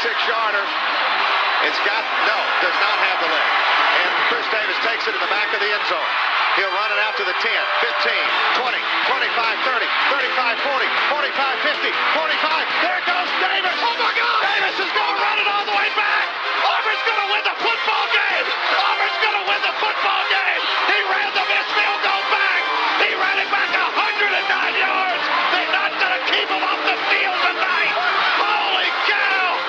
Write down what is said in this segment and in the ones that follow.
56-yarder. Does not have the leg. And Chris Davis takes it in the back of the end zone. He'll run it out to the 10, 15, 20, 25, 30, 35, 40, 45, 50, 45. There goes Davis. Oh, my God. Davis is going to run it all the way back. Auburn's going to win the football game. Auburn's going to win the football game. He ran the missed field goal back. He ran it back 109 yards. They're not going to keep him off the field tonight. Holy cow.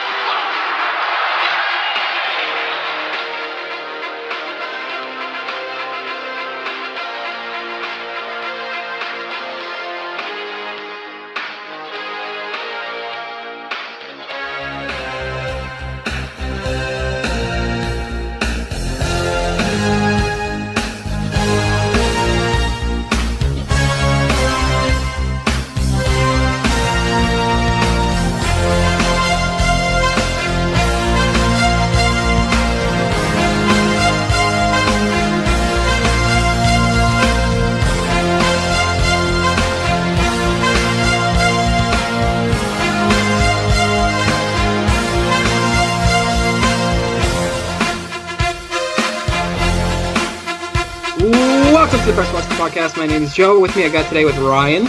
Welcome to the Press Box Podcast. My name is Joe. With me, I got today with Ryan.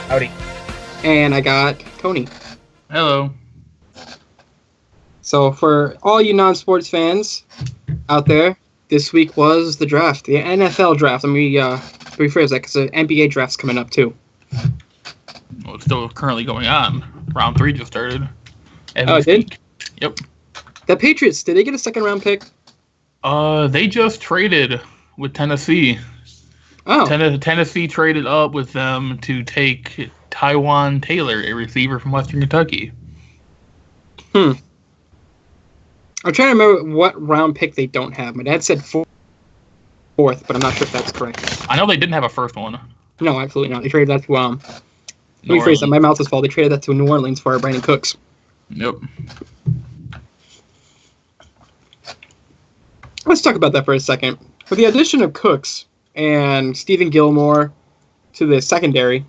Howdy. And I got Tony. Hello. So, for all you non-sports fans out there, this week was the draft, the NFL draft. Let me rephrase that because the NBA draft's coming up too. Well, it's still currently going on. Round 3 just started. Oh, it did? Yep. The Patriots, did they get a second-round pick? They just traded with Tennessee. Oh. Tennessee traded up with them to take Tywan Taylor, a receiver from Western Kentucky. I'm trying to remember what round pick they don't have. My dad said fourth, but I'm not sure if that's correct. I know they didn't have a first one. No, absolutely not. They traded that to, let me phrase that. My mouth is full. They traded that to New Orleans for Brandon Cooks. Yep. Let's talk about that for a second. For the addition of Cooks and Stephen Gilmore to the secondary,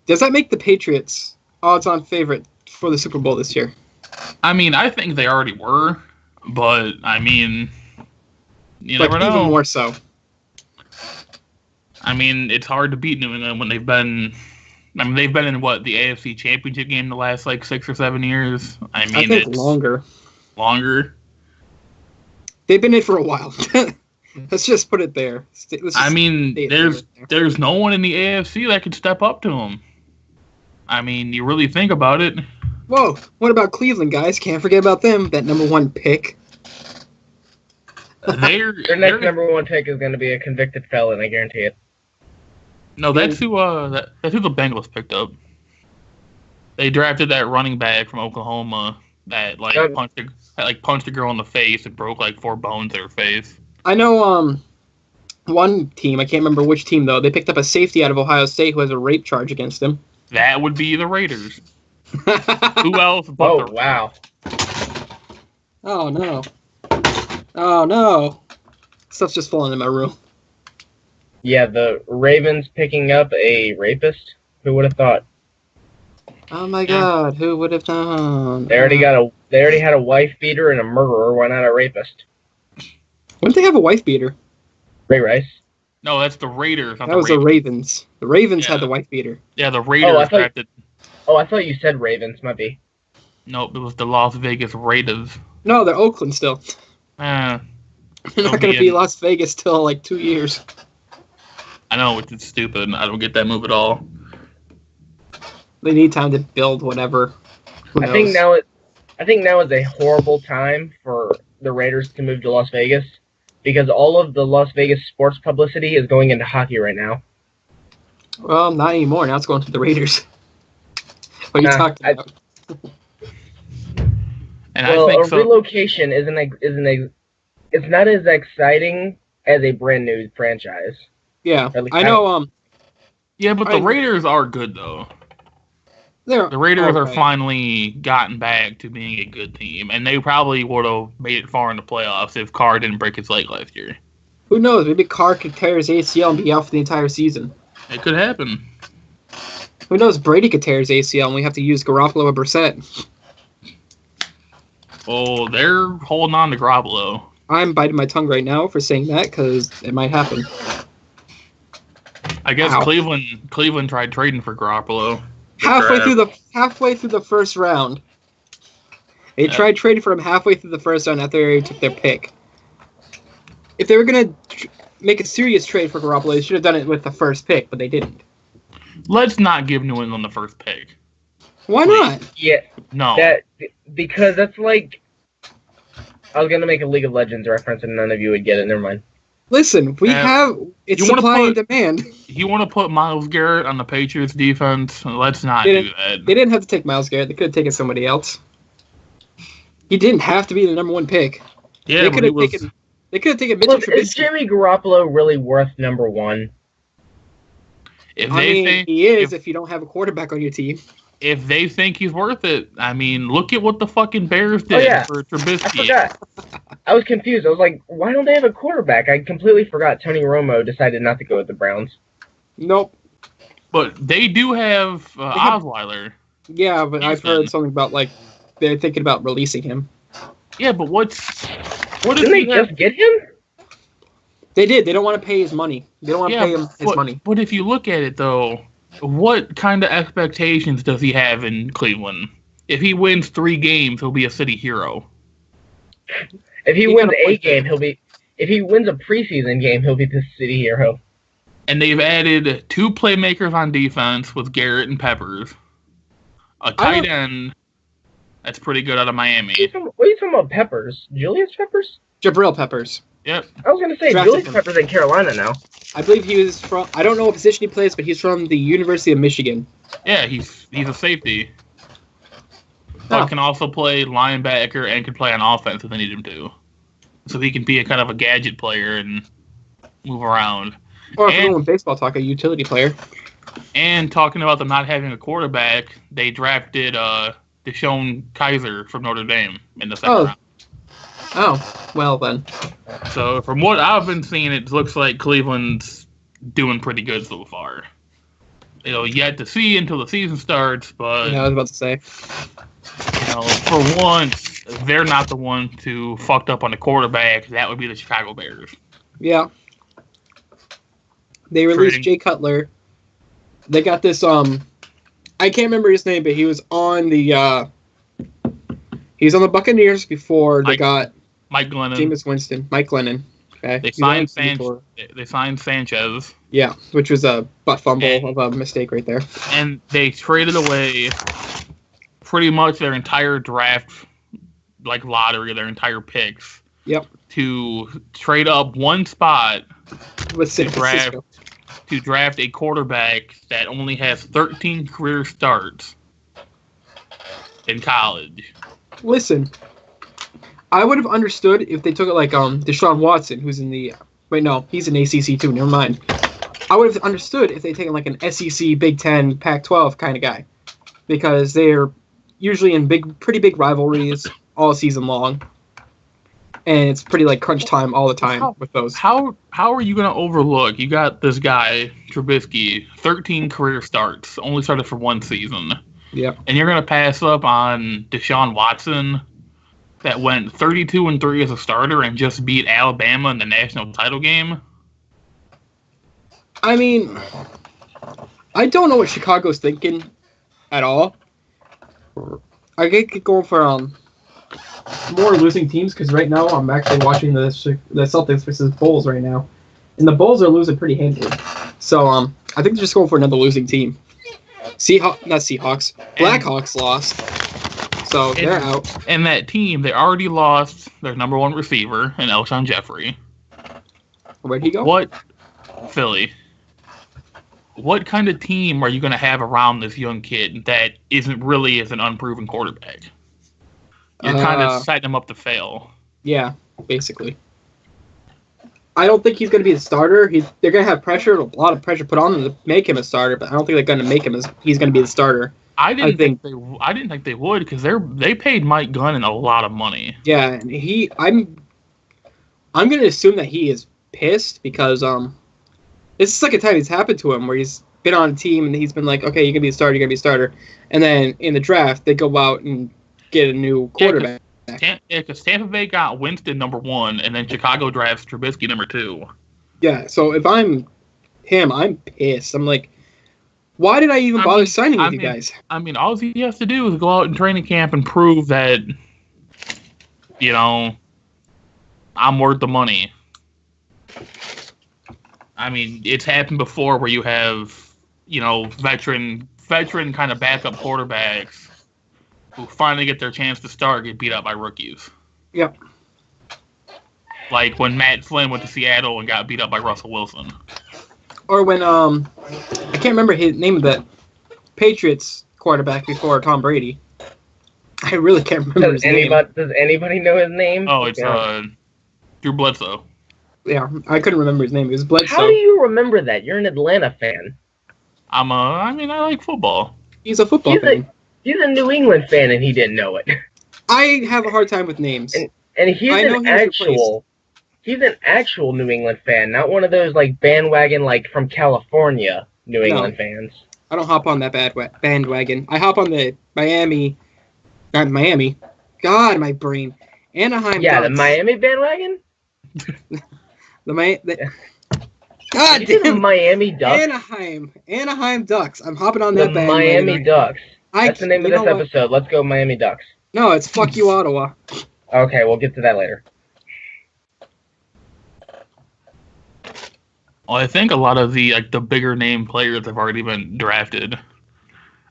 does that make the Patriots odds-on favorite for the Super Bowl this year? I mean, I think they already were, but, I mean, you never know. Even more so. I mean, it's hard to beat New England when they've been in, the AFC Championship game the last, 6 or 7 years? I mean, I think longer. Longer? They've been in for a while. Let's just put it there. There's no one in the AFC that could step up to them. I mean, you really think about it. Whoa, what about Cleveland, guys? Can't forget about them. That number 1 pick. Their next number 1 pick is going to be a convicted felon, I guarantee it. No, that's who the Bengals picked up. They drafted that running back from Oklahoma that punched a girl in the face and broke 4 bones in her face. I know one team, I can't remember which team though, they picked up a safety out of Ohio State who has a rape charge against him. That would be the Raiders. Who else but the wow. Oh no. Oh no. Stuff's just falling in my room. Yeah, the Ravens picking up a rapist? Who would have thought? Oh my God, who would have known? They already had a wife beater and a murderer. Why not a rapist? Wouldn't they have a wife beater? Ray Rice. No, that's the Raiders. That was the Ravens. The Ravens had the wife beater. Yeah, the Raiders drafted. I thought you said Ravens. Might be. Nope, it was the Las Vegas Raiders. No, they're Oakland still. They're not going to be Las Vegas till 2 years. I know, which is stupid. I don't get that move at all. They need time to build whatever. I think now is a horrible time for the Raiders to move to Las Vegas because all of the Las Vegas sports publicity is going into hockey right now. Well, not anymore. Now it's going to the Raiders. What are you talking about? Relocation it's not as exciting as a brand new franchise. Yeah, I know. Yeah, but the Raiders are good though. The Raiders are finally gotten back to being a good team, and they probably would have made it far in the playoffs if Carr didn't break his leg last year. Who knows? Maybe Carr could tear his ACL and be out for the entire season. It could happen. Who knows? Brady could tear his ACL and we have to use Garoppolo or Brissett. Oh, they're holding on to Garoppolo. I'm biting my tongue right now for saying that because it might happen. I guess Ow. Cleveland tried trading for Garoppolo. Halfway through the first round. They tried trading for him halfway through the first round after they already took their pick. If they were going to make a serious trade for Garoppolo, they should have done it with the first pick, but they didn't. Let's not give New England the first pick. Why not? Yeah. No. Because that's like... I was going to make a League of Legends reference and none of you would get it. Never mind. Listen, it's supply and demand. You want to put Myles Garrett on the Patriots defense? Let's not do that. They didn't have to take Myles Garrett. They could have taken somebody else. He didn't have to be the number one pick. Yeah, they could have taken Mitchell Trubisky. Is Jimmy Garoppolo really worth number one? He is if you don't have a quarterback on your team. If they think he's worth it, I mean, look at what the fucking Bears did for Trubisky. I forgot. I was confused. I was like, why don't they have a quarterback? I completely forgot Tony Romo decided not to go with the Browns. Nope. But they do have Osweiler. Yeah, but I've heard something about, like, they're thinking about releasing him. Yeah, but what didn't they just get him? They did. They don't want to pay his money. They don't want to pay him his money. But if you look at it, though, what kind of expectations does he have in Cleveland? If he wins 3 games, he'll be a city hero. If he wins a game, he'll be... If he wins a preseason game, he'll be the city hero. And they've added 2 playmakers on defense with Garrett and Peppers. A tight end that's pretty good out of Miami. What are you talking about, Peppers? Julius Peppers? Jabril Peppers. Yep. I was going to say, Julius Peppers in Carolina now. I believe he was from... I don't know what position he plays, but he's from the University of Michigan. Yeah, he's a safety. But can also play linebacker and can play on offense if they need him to. So he can be a kind of a gadget player and move around. Or if we're doing baseball talk, a utility player. And talking about them not having a quarterback, they drafted Deshaun Kaiser from Notre Dame in the second round. Oh, well then. So from what I've been seeing, it looks like Cleveland's doing pretty good so far. Yet to see until the season starts, but... Yeah, I was about to say. For once, they're not the one to fucked up on the quarterback. That would be the Chicago Bears. Yeah. They released Jay Cutler. They got this, I can't remember his name, but he was on the, Buccaneers before they got Mike Glennon. Jameis Winston. Mike Glennon. Okay. They signed Sanchez. Yeah, which was a butt fumble of a mistake right there. And they traded away pretty much their entire draft, like lottery, their entire picks. Yep. To trade up one spot with to draft a quarterback that only has 13 career starts in college. Listen, I would have understood if they took it like Deshaun Watson, who's in the... Wait, no, he's in ACC too, never mind. I would have understood if they taken like an SEC, Big Ten, Pac-12 kind of guy. Because they're usually in pretty big rivalries all season long. And it's pretty like crunch time all the time with those. How are you going to overlook? You got this guy, Trubisky, 13 career starts, only started for 1 season. Yeah. And you're going to pass up on Deshaun Watson that went 32-3 as a starter and just beat Alabama in the national title game? I mean, I don't know what Chicago's thinking at all. I get going for more losing teams because right now I'm actually watching the Celtics versus Bulls right now, and the Bulls are losing pretty handily. So I think they're just going for another losing team. Blackhawks lost, so they're out. And that team, they already lost their number 1 receiver in Alshon Jeffrey. Where'd he go? Philly. What kind of team are you going to have around this young kid that isn't really as an unproven quarterback? You're kind of setting him up to fail. Yeah, basically. I don't think he's going to be the starter. They're going to have pressure, a lot of pressure put on him to make him a starter, but I don't think they're going to make him he's going to be the starter. I didn't think they would because they paid Mike Glennon a lot of money. Yeah, and I'm going to assume that he is pissed because this is the second time it's happened to him where he's been on a team and he's been like, okay, you're going to be a starter, and then in the draft they go out and get a new quarterback. Because Tampa Bay got Winston number 1, and then Chicago drafts Trubisky number 2. Yeah, so if I'm him, I'm pissed. I'm like, why did I even bother signing with you guys? I mean, all he has to do is go out in training camp and prove that, I'm worth the money. I mean, it's happened before where you have, veteran kind of backup quarterbacks who finally get their chance to start get beat up by rookies. Yep. Like when Matt Flynn went to Seattle and got beat up by Russell Wilson. Or when I can't remember his name of that Patriots quarterback before Tom Brady. I really can't remember his name. Does anybody know his name? Oh, it's Drew Bledsoe. Yeah, I couldn't remember his name. It was Bledsoe. How do you remember that? You're an Atlanta fan. I like football. He's a football fan. He's a New England fan, and he didn't know it. I have a hard time with names. And he's an actual New England fan, not one of those like bandwagon from California New England fans. I don't hop on that bandwagon. I hop on the not Miami. God, my brain. Anaheim. Yeah, Ducks. the Miami bandwagon. God damn. Miami Ducks. Anaheim Ducks. I'm hopping on that bandwagon. Miami Ducks. That's the name of this episode. Let's go Miami Ducks. No, it's fuck you, Ottawa. Okay, we'll get to that later. Well, I think a lot of the bigger name players have already been drafted.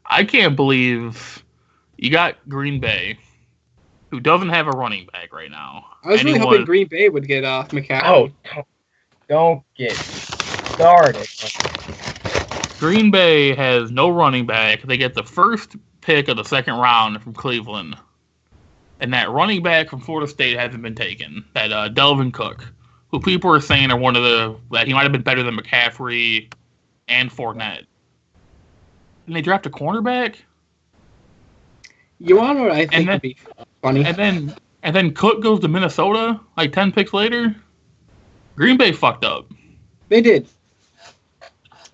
I can't believe you got Green Bay, who doesn't have a running back right now. I was really hoping Green Bay would get McCaffrey. Oh, don't get started. Green Bay has no running back. They get the first pick of the second round from Cleveland. And that running back from Florida State hasn't been taken. That Delvin Cook, who people are saying are that he might have been better than McCaffrey and Fournette. And they draft a cornerback? You want to know what I think would be funny? And then Cook goes to Minnesota 10 picks later? Green Bay fucked up. They did.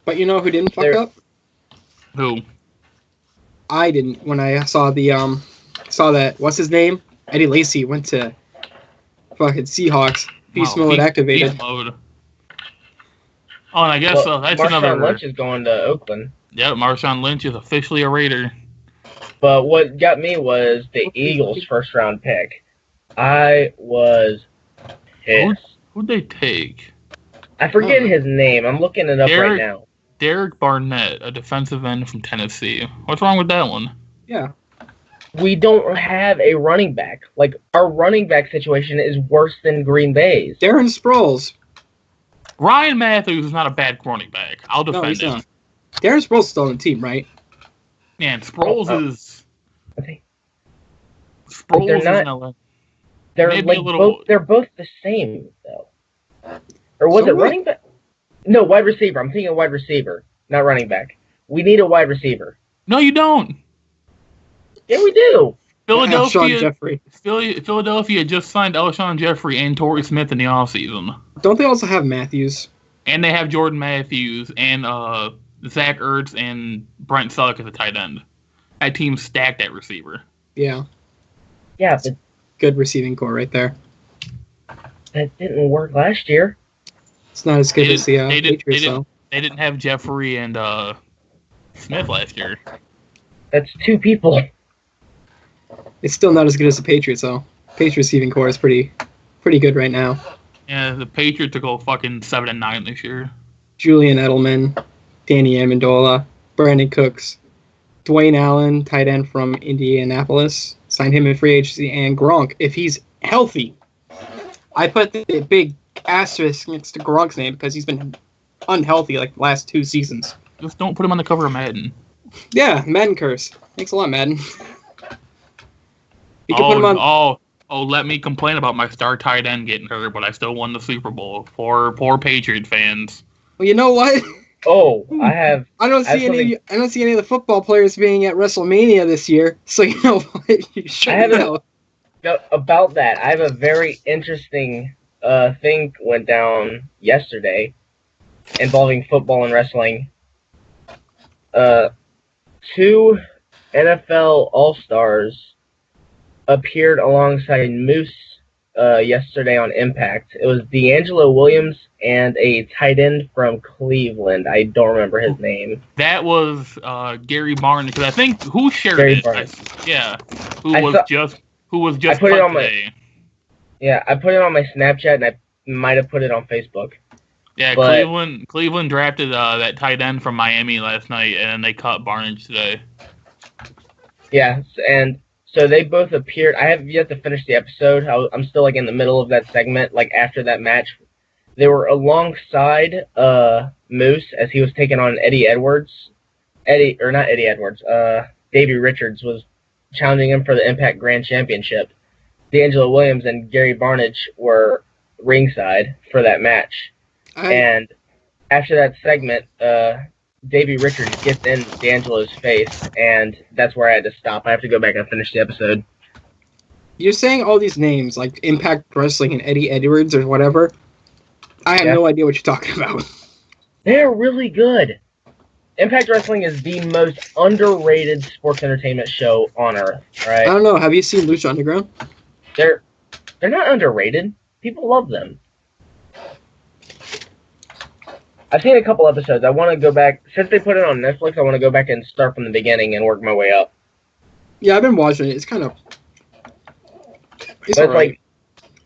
But you know who didn't fuck up? Who? I didn't. When I saw that, what's his name? Eddie Lacy went to fucking Seahawks. Beast mode activated. Beast mode. Oh, and I guess that's another. Marshawn Lynch is going to Oakland. Yep, Marshawn Lynch is officially a Raider. But what got me was the Eagles' first-round pick. I was pissed. Who'd they take? I forget his name. I'm looking it up right now. Derek Barnett, a defensive end from Tennessee. What's wrong with that one? Yeah. We don't have a running back. Our running back situation is worse than Green Bay's. Darren Sproles. Ryan Matthews is not a bad running back. I'll defend him. Not. Darren Sproles is still on the team, right? Yeah, and Sproles is... Sproles is not... They're both the same, though. Or was it running back? No, wide receiver. I'm thinking wide receiver, not running back. We need a wide receiver. No, you don't. Yeah, we do. Philadelphia just signed Alshon Jeffrey and Torrey Smith in the offseason. Don't they also have Matthews? And they have Jordan Matthews and Zach Ertz and Brent Selleck as a tight end. That team stacked at receiver. Yeah. Yeah, but good receiving core right there. That didn't work last year. It's not as good as the Patriots, though. They didn't have Jeffrey and Smith last year. That's two people. It's still not as good as the Patriots, though. Patriots receiving core is pretty good right now. Yeah, the Patriots to go fucking 7-9 this year. Julian Edelman, Danny Amendola, Brandon Cooks, Dwayne Allen, tight end from Indianapolis, signed him in free agency, and Gronk, if he's healthy. I put the big asterisk next to Gronk's name because he's been unhealthy the last 2 seasons. Just don't put him on the cover of Madden. Yeah, Madden curse. Thanks a lot, Madden. You can put him on. Let me complain about my star tight end getting hurt, but I still won the Super Bowl. Poor Patriot fans. Well, you know what? Oh, I don't see any of the football players being at WrestleMania this year. So you know what? You should know. About that, I have a very interesting thing went down yesterday involving football and wrestling. 2 NFL All-Stars appeared alongside Moose yesterday on Impact. It was D'Angelo Williams and a tight end from Cleveland. I don't remember his name. That was Gary Barnes, because I think who shared Gary it? Barnes. Who was just I put it on today. I put it on my Snapchat, and I might have put it on Facebook. Yeah, but, Cleveland drafted that tight end from Miami last night, and they cut Barnes today. Yeah, and so they both appeared. I have yet to finish the episode. I'm still like in the middle of that segment. Like after that match, they were alongside Moose as he was taking on Eddie Edwards. Davey Richards was challenging him for the Impact Grand Championship. D'Angelo Williams and Gary Barnage were ringside for that match. And after that segment, Davey Richards gets in D'Angelo's face, and that's where I had to stop. I have to go back and finish the episode. You're saying all these names, like Impact Wrestling and Eddie Edwards or whatever. I have no idea what you're talking about. They're really good. Impact Wrestling is the most underrated sports entertainment show on earth, right? I don't know. Have you seen Lucha Underground? They're not underrated. People love them. I've seen a couple episodes. I want to go back. Since they put it on Netflix, I want to go back and start from the beginning and work my way up. Yeah, I've been watching it. It's kind of... It's like,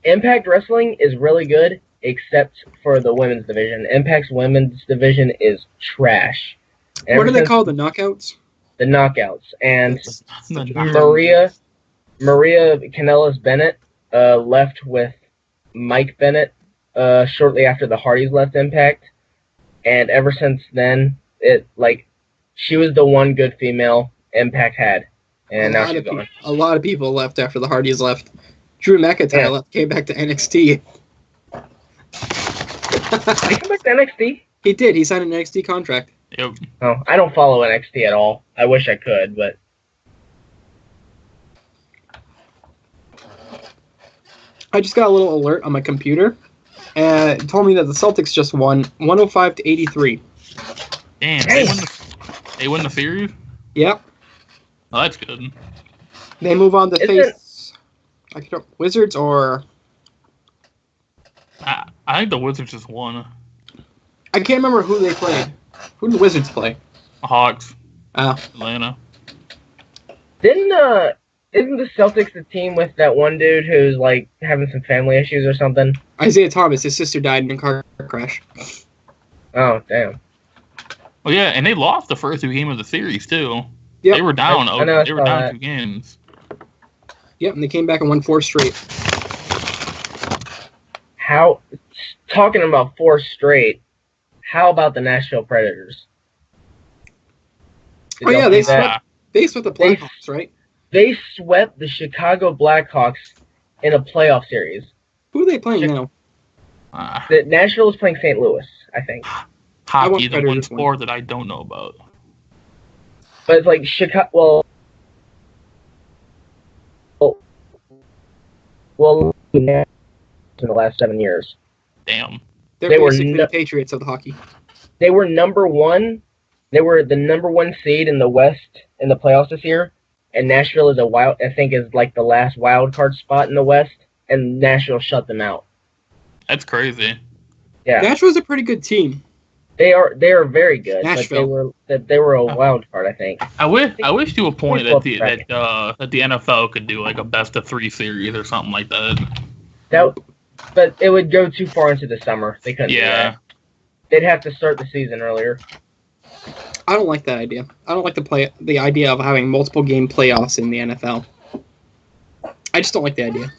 Impact Wrestling is really good, except for the women's division. Impact's women's division is trash. And what are they called? The Knockouts? The Knockouts. And Maria Kanellis-Bennett left with Mike Bennett shortly after the Hardys left Impact. And ever since then, she was the one good female Impact had. And now she's gone. A lot of people left after the Hardys left. Drew McIntyre came back to NXT. Did he come back to NXT? He did. He signed an NXT contract. Yep. Oh, I don't follow NXT at all. I wish I could, but... I just got a little alert on my computer. And it told me that the Celtics just won 105-83. Damn, they win the series? Yep. Oh, that's good. They move on to face Wizards or... I think the Wizards just won. I can't remember who they played. Who did the Wizards play? The Hawks. Oh. Atlanta. Isn't the Celtics the team with that one dude who's like having some family issues or something? Isaiah Thomas. His sister died in a car crash. Oh, damn. Oh yeah, and they lost the first two games of the series too. Yep. They were down. They were down 2 games. Yep, and they came back and won 4 straight. Talking about 4 straight, how about the Nashville Predators? They swept the Blackhawks, right? They swept the Chicago Blackhawks in a playoff series. Who are they playing now? Nashville is playing St. Louis, I think. Hockey, the one sport that I don't know about. But it's like Chicago. Well, in the last 7 years. Damn. They were basically the Patriots of the hockey. They were number 1. They were the number 1 seed in the West in the playoffs this year, and Nashville is is like the last wild card spot in the West, and Nashville shut them out. That's crazy. Yeah, Nashville's a pretty good team. They are very good. Nashville. But they were a wild card, I think. I wish to a point that the NFL could do like a best of 3 series or something like that. But it would go too far into the summer. They couldn't do that. They'd have to start the season earlier. I don't like that idea. I don't like the idea of having multiple game playoffs in the NFL. I just don't like the idea.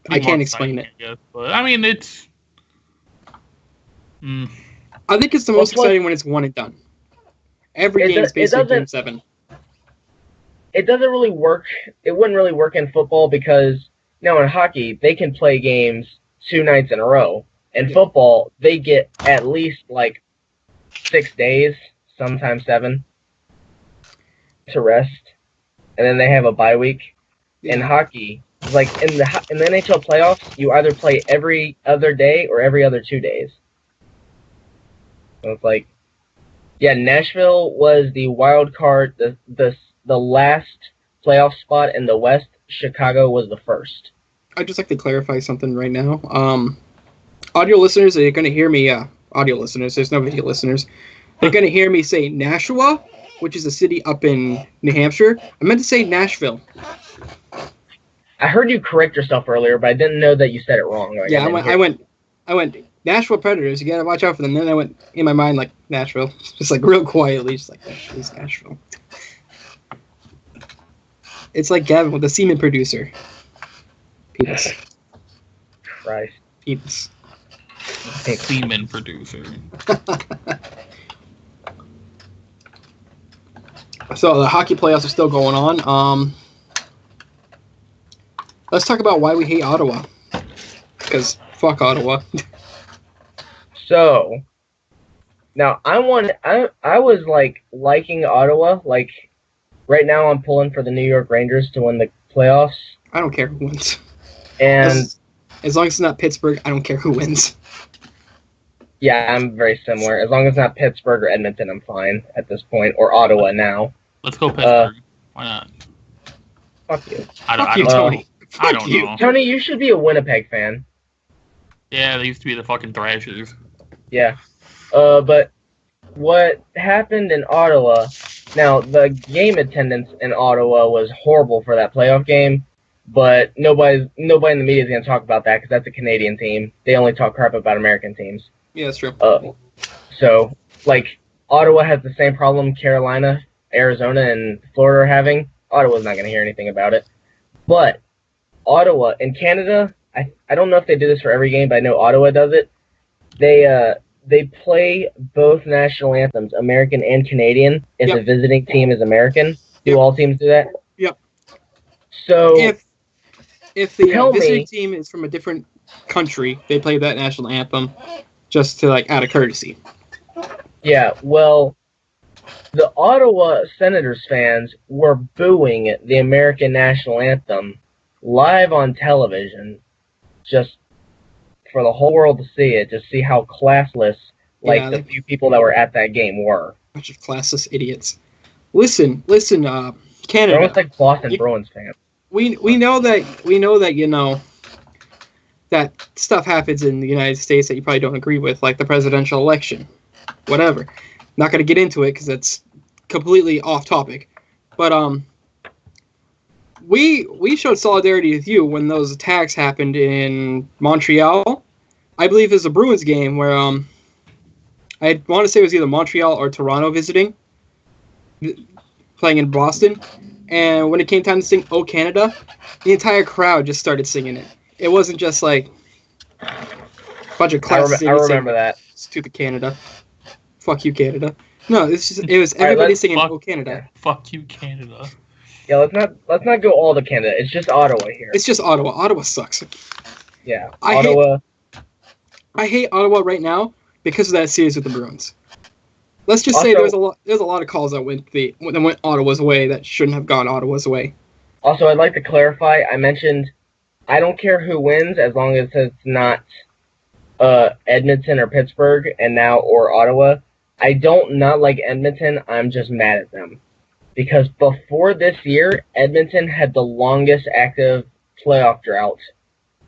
I can't explain it. But I mean, it's... I think it's the most exciting when it's one and done. Every game is basically Game 7. It doesn't really work. It wouldn't really work in football because now in hockey, they can play games 2 nights in a row. In football, they get at least like 6 days, sometimes 7, to rest, and then they have a bye week. In hockey, like in the NHL playoffs, you either play every other day or every other 2 days. So it's like, Nashville was the wild card, the last playoff spot in the West. Chicago was the first. I'd just like to clarify something right now. Audio listeners are going to hear me. Audio listeners, there's no video listeners. They're going to hear me say Nashua, which is a city up in New Hampshire. I meant to say Nashville. I heard you correct yourself earlier, but I didn't know that you said it wrong. Like, yeah, I went Nashville Predators. You got to watch out for them. Then I went in my mind like Nashville, just like real quietly, just like it's Nashville. It's like Gavin with the semen producer. Penis. Christ. Penis. Semen producer. So the hockey playoffs are still going on. Let's talk about why we hate Ottawa. Because fuck Ottawa. So now I was like liking Ottawa. Like right now I'm pulling for the New York Rangers to win the playoffs. I don't care who wins. And as long as it's not Pittsburgh, I don't care who wins. Yeah, I'm very similar. As long as it's not Pittsburgh or Edmonton, I'm fine at this point. Or Ottawa now. Let's go Pittsburgh. Why not? Fuck you. Fuck you, Tony. I don't know. Tony, you should be a Winnipeg fan. Yeah, they used to be the fucking Thrashers. Yeah. But what happened in Ottawa, now the game attendance in Ottawa was horrible for that playoff game, but nobody in the media is going to talk about that because that's a Canadian team. They only talk crap about American teams. Yeah, that's true. So, like, Ottawa has the same problem Carolina, Arizona, and Florida are having. Ottawa's not going to hear anything about it. But Ottawa, in Canada, I don't know if they do this for every game, but I know Ottawa does it. They play both national anthems, American and Canadian, if the visiting team is American. Do all teams do that? Yep. So if the visiting team is from a different country, they play that national anthem just to, like, out of courtesy. Yeah, well, the Ottawa Senators fans were booing the American national anthem live on television, just for the whole world to see it, just see how classless, the few people that were at that game were. Bunch of classless idiots. Listen, Canada. They're almost like Boston Bruins fans. We know that that stuff happens in the United States that you probably don't agree with, like the presidential election, whatever. Not going to get into it because that's completely off topic, but we showed solidarity with you when those attacks happened in Montreal. I believe it was a Bruins game where I want to say it was either Montreal or Toronto visiting, playing in Boston, and when it came time to sing "Oh Canada," the entire crowd just started singing it. It wasn't just like a bunch of classics. I remember that. Stupid Canada. Fuck you, Canada. No, it was everybody singing "Oh Canada." Fuck you, Canada. Yeah, let's not go all to Canada. It's just Ottawa here. It's just Ottawa. Ottawa sucks. Yeah, I hate Ottawa right now because of that series with the Bruins. Let's just say there's a lot of calls that went Ottawa's way that shouldn't have gone Ottawa's way. Also, I'd like to clarify. I mentioned I don't care who wins as long as it's not Edmonton or Pittsburgh or Ottawa. I don't not like Edmonton. I'm just mad at them. Because before this year, Edmonton had the longest active playoff drought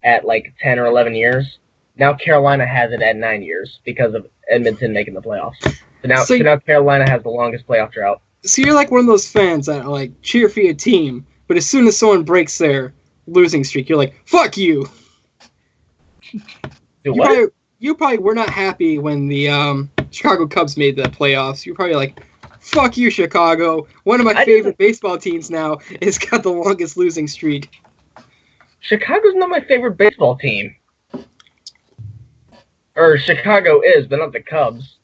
at like 10 or 11 years. Now Carolina has it at 9 years because of Edmonton making the playoffs. So now Carolina has the longest playoff drought. So you're like one of those fans that like cheer for your team, but as soon as someone breaks their losing streak, you're like, fuck you. You probably were not happy when the Chicago Cubs made the playoffs. You're probably like, fuck you, Chicago. One of my favorite baseball teams now has got the longest losing streak. Chicago's not my favorite baseball team. Or Chicago is, but not the Cubs.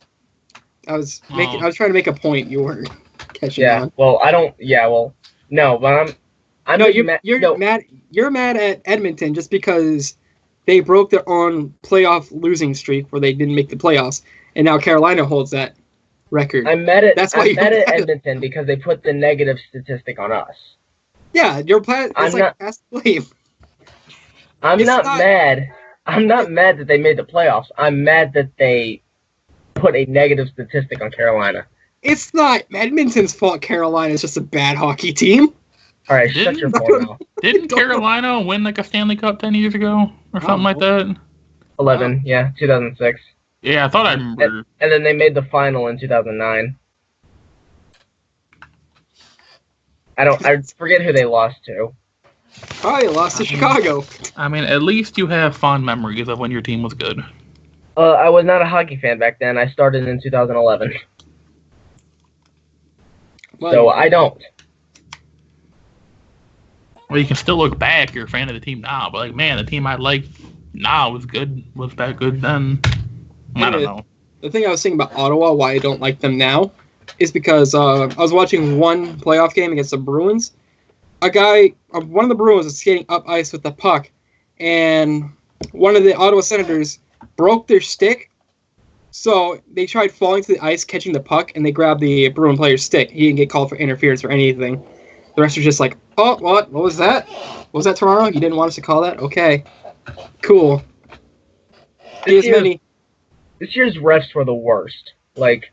I was trying to make a point. You weren't catching on. Well, I don't. Yeah, well, no, but you're mad at Edmonton just because they broke their own playoff losing streak where they didn't make the playoffs, and now Carolina holds that record. I'm mad at Edmonton because they put the negative statistic on us. Yeah, pass the blame. I'm not mad. I'm not mad that they made the playoffs. I'm mad that they put a negative statistic on Carolina. It's not Edmonton's fault Carolina is just a bad hockey team. All right, shut your phone mouth. Didn't Carolina win like a Stanley Cup 10 years ago or something like that? 11, yeah, 2006. Yeah, I thought I remember. And then they made the final in 2009. I forget who they lost to. Probably lost to Chicago. I mean, at least you have fond memories of when your team was good. I was not a hockey fan back then. I started in 2011. Well, So I don't. Well, you can still look back. You're a fan of the team now, but like, man, the team I liked now was good. Was that good then? I don't know. The thing I was saying about Ottawa, why I don't like them now, is because I was watching one playoff game against the Bruins. One of the Bruins was skating up ice with the puck, and one of the Ottawa Senators broke their stick. So they tried falling to the ice, catching the puck, and they grabbed the Bruin player's stick. He didn't get called for interference or anything. The rest were just like, oh, what? What was that? What was that, Toronto? You didn't want us to call that? Okay. Cool. This year's refs were the worst. Like,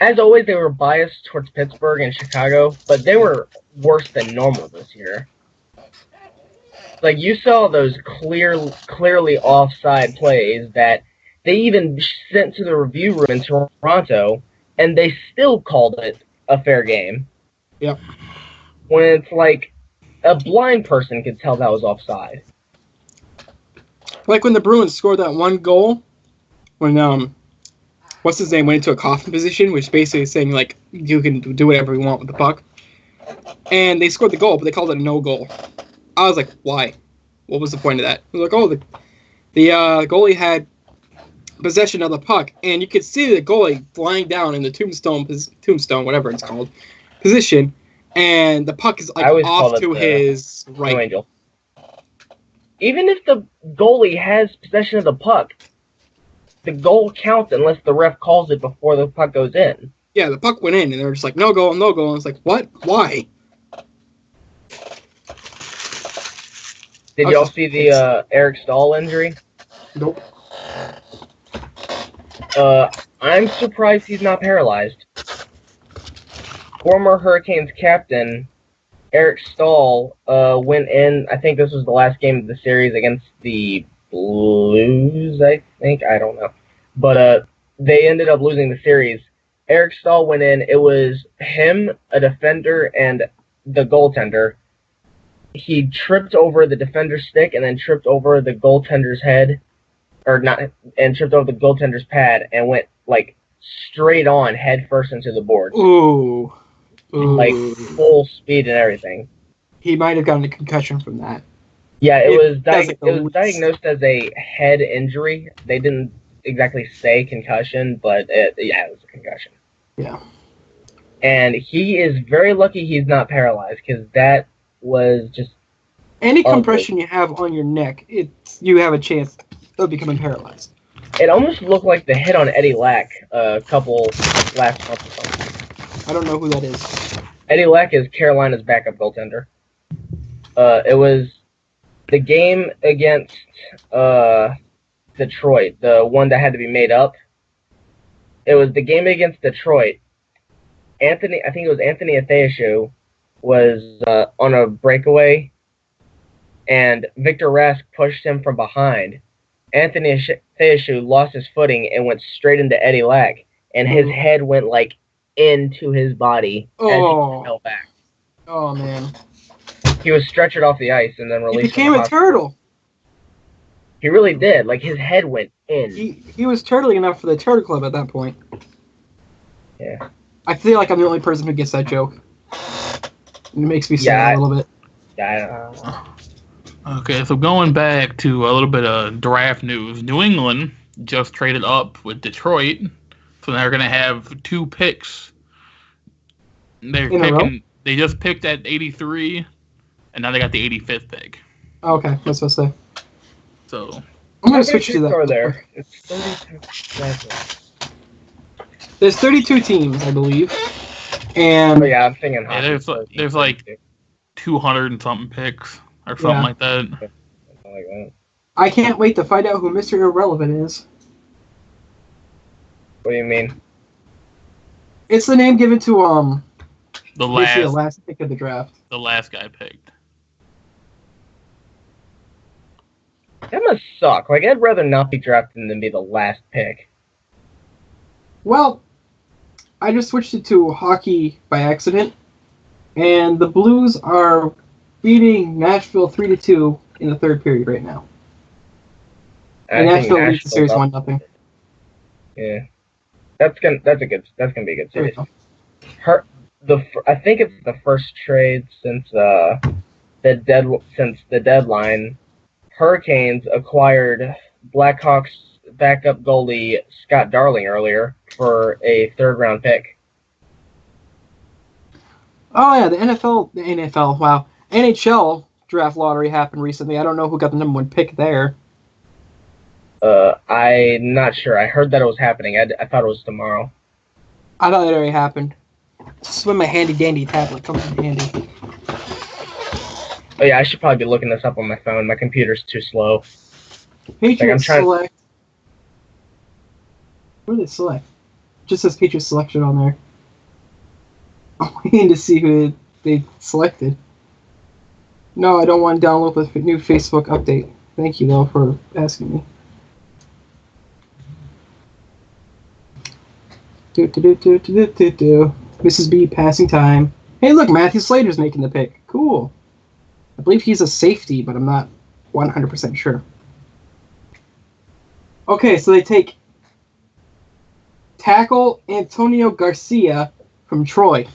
as always, they were biased towards Pittsburgh and Chicago, but they were worse than normal this year. Like, you saw those clearly offside plays that they even sent to the review room in Toronto, and they still called it a fair game. Yep. When it's like a blind person could tell that was offside. Like when the Bruins scored that one goal, when what's his name went into a coffin position, which basically is saying like you can do whatever you want with the puck, and they scored the goal, but they called it a no goal. I was like, why? What was the point of that? I was like, oh, the goalie had possession of the puck, and you could see the goalie flying down in the tombstone, whatever it's called, position, and the puck is like off to his right. No angel. Even if the goalie has possession of the puck, the goal counts unless the ref calls it before the puck goes in. Yeah, the puck went in, and they're just like, no goal, no goal. And it's like, what? Why? Did y'all see the Eric Stahl injury? Nope. I'm surprised he's not paralyzed. Former Hurricanes captain Eric Stahl went in, I think this was the last game of the series against the Blues, I think. I don't know. But they ended up losing the series. Eric Stahl went in. It was him, a defender, and the goaltender. He tripped over the defender's stick and then tripped over the goaltender's head. And tripped over the goaltender's pad and went, like, straight on head first into the board. Ooh. Like, full speed and everything. He might have gotten a concussion from that. Yeah, it was diagnosed as a head injury. They didn't exactly say concussion, but it was a concussion. Yeah. And he is very lucky he's not paralyzed, because that was just... Any compression you have on your neck, you have a chance of becoming paralyzed. It almost looked like the hit on Eddie Lack last month or something. I don't know who that is. Eddie Lack is Carolina's backup goaltender. It was the game against Detroit, the one that had to be made up. It was the game against Detroit. I think it was Anthony Athayeshu was on a breakaway, and Victor Rask pushed him from behind. Anthony Athayeshu lost his footing and went straight into Eddie Lack, and his head went like into his body as he fell back. Oh man! He was stretchered off the ice and then released. He became a turtle. He really did. Like his head went in. He was turtling enough for the Turtle Club at that point. Yeah. I feel like I'm the only person who gets that joke. It makes me sad a little bit. Yeah. Okay, so going back to a little bit of draft news, New England just traded up with Detroit, so they're going to have 2 picks. They just picked at 83, and now they got the 85th pick. Okay, that's what I say. So I'm going to switch to that. There. It's 32. There's 32 teams, I believe, and yeah, I'm thinking. Yeah, there's like 200 and something picks. Or something like that. I can't wait to find out who Mr. Irrelevant is. What do you mean? It's the name given to The basically the last pick of the draft. The last guy picked. That must suck. Like, I'd rather not be drafted than be the last pick. Well, I just switched it to hockey by accident, and the Blues are beating Nashville 3-2 in the third period right now. And Nashville leads the series 1-0. Yeah, that's gonna be a good series. I think it's the first trade since the deadline. Hurricanes acquired Blackhawks backup goalie Scott Darling earlier for a third-round pick. Oh yeah, the NHL draft lottery happened recently. I don't know who got the number 1 pick there. I'm not sure. I heard that it was happening. I thought it was tomorrow. I thought it already happened. This is when my handy-dandy tablet comes in handy. Oh yeah, I should probably be looking this up on my phone. My computer's too slow. Patriots select. What do they select? It just says Patriots selection on there. I'm waiting to see who they selected. No, I don't want to download the new Facebook update. Thank you, though, for asking me. Mrs. B passing time. Hey, look, Matthew Slater's making the pick. Cool. I believe he's a safety, but I'm not 100% sure. Okay, so they take tackle Antonio Garcia from Troy.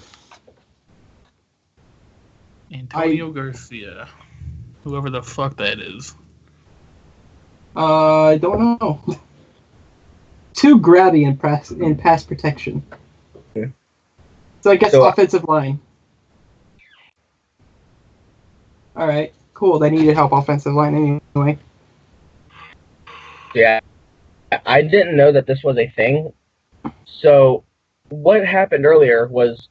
Antonio Garcia. Whoever the fuck that is. I don't know. Too grabby in pass protection. Yeah. So I guess offensive line. All right, cool. They needed help offensive line anyway. Yeah, I didn't know that this was a thing. So what happened earlier was,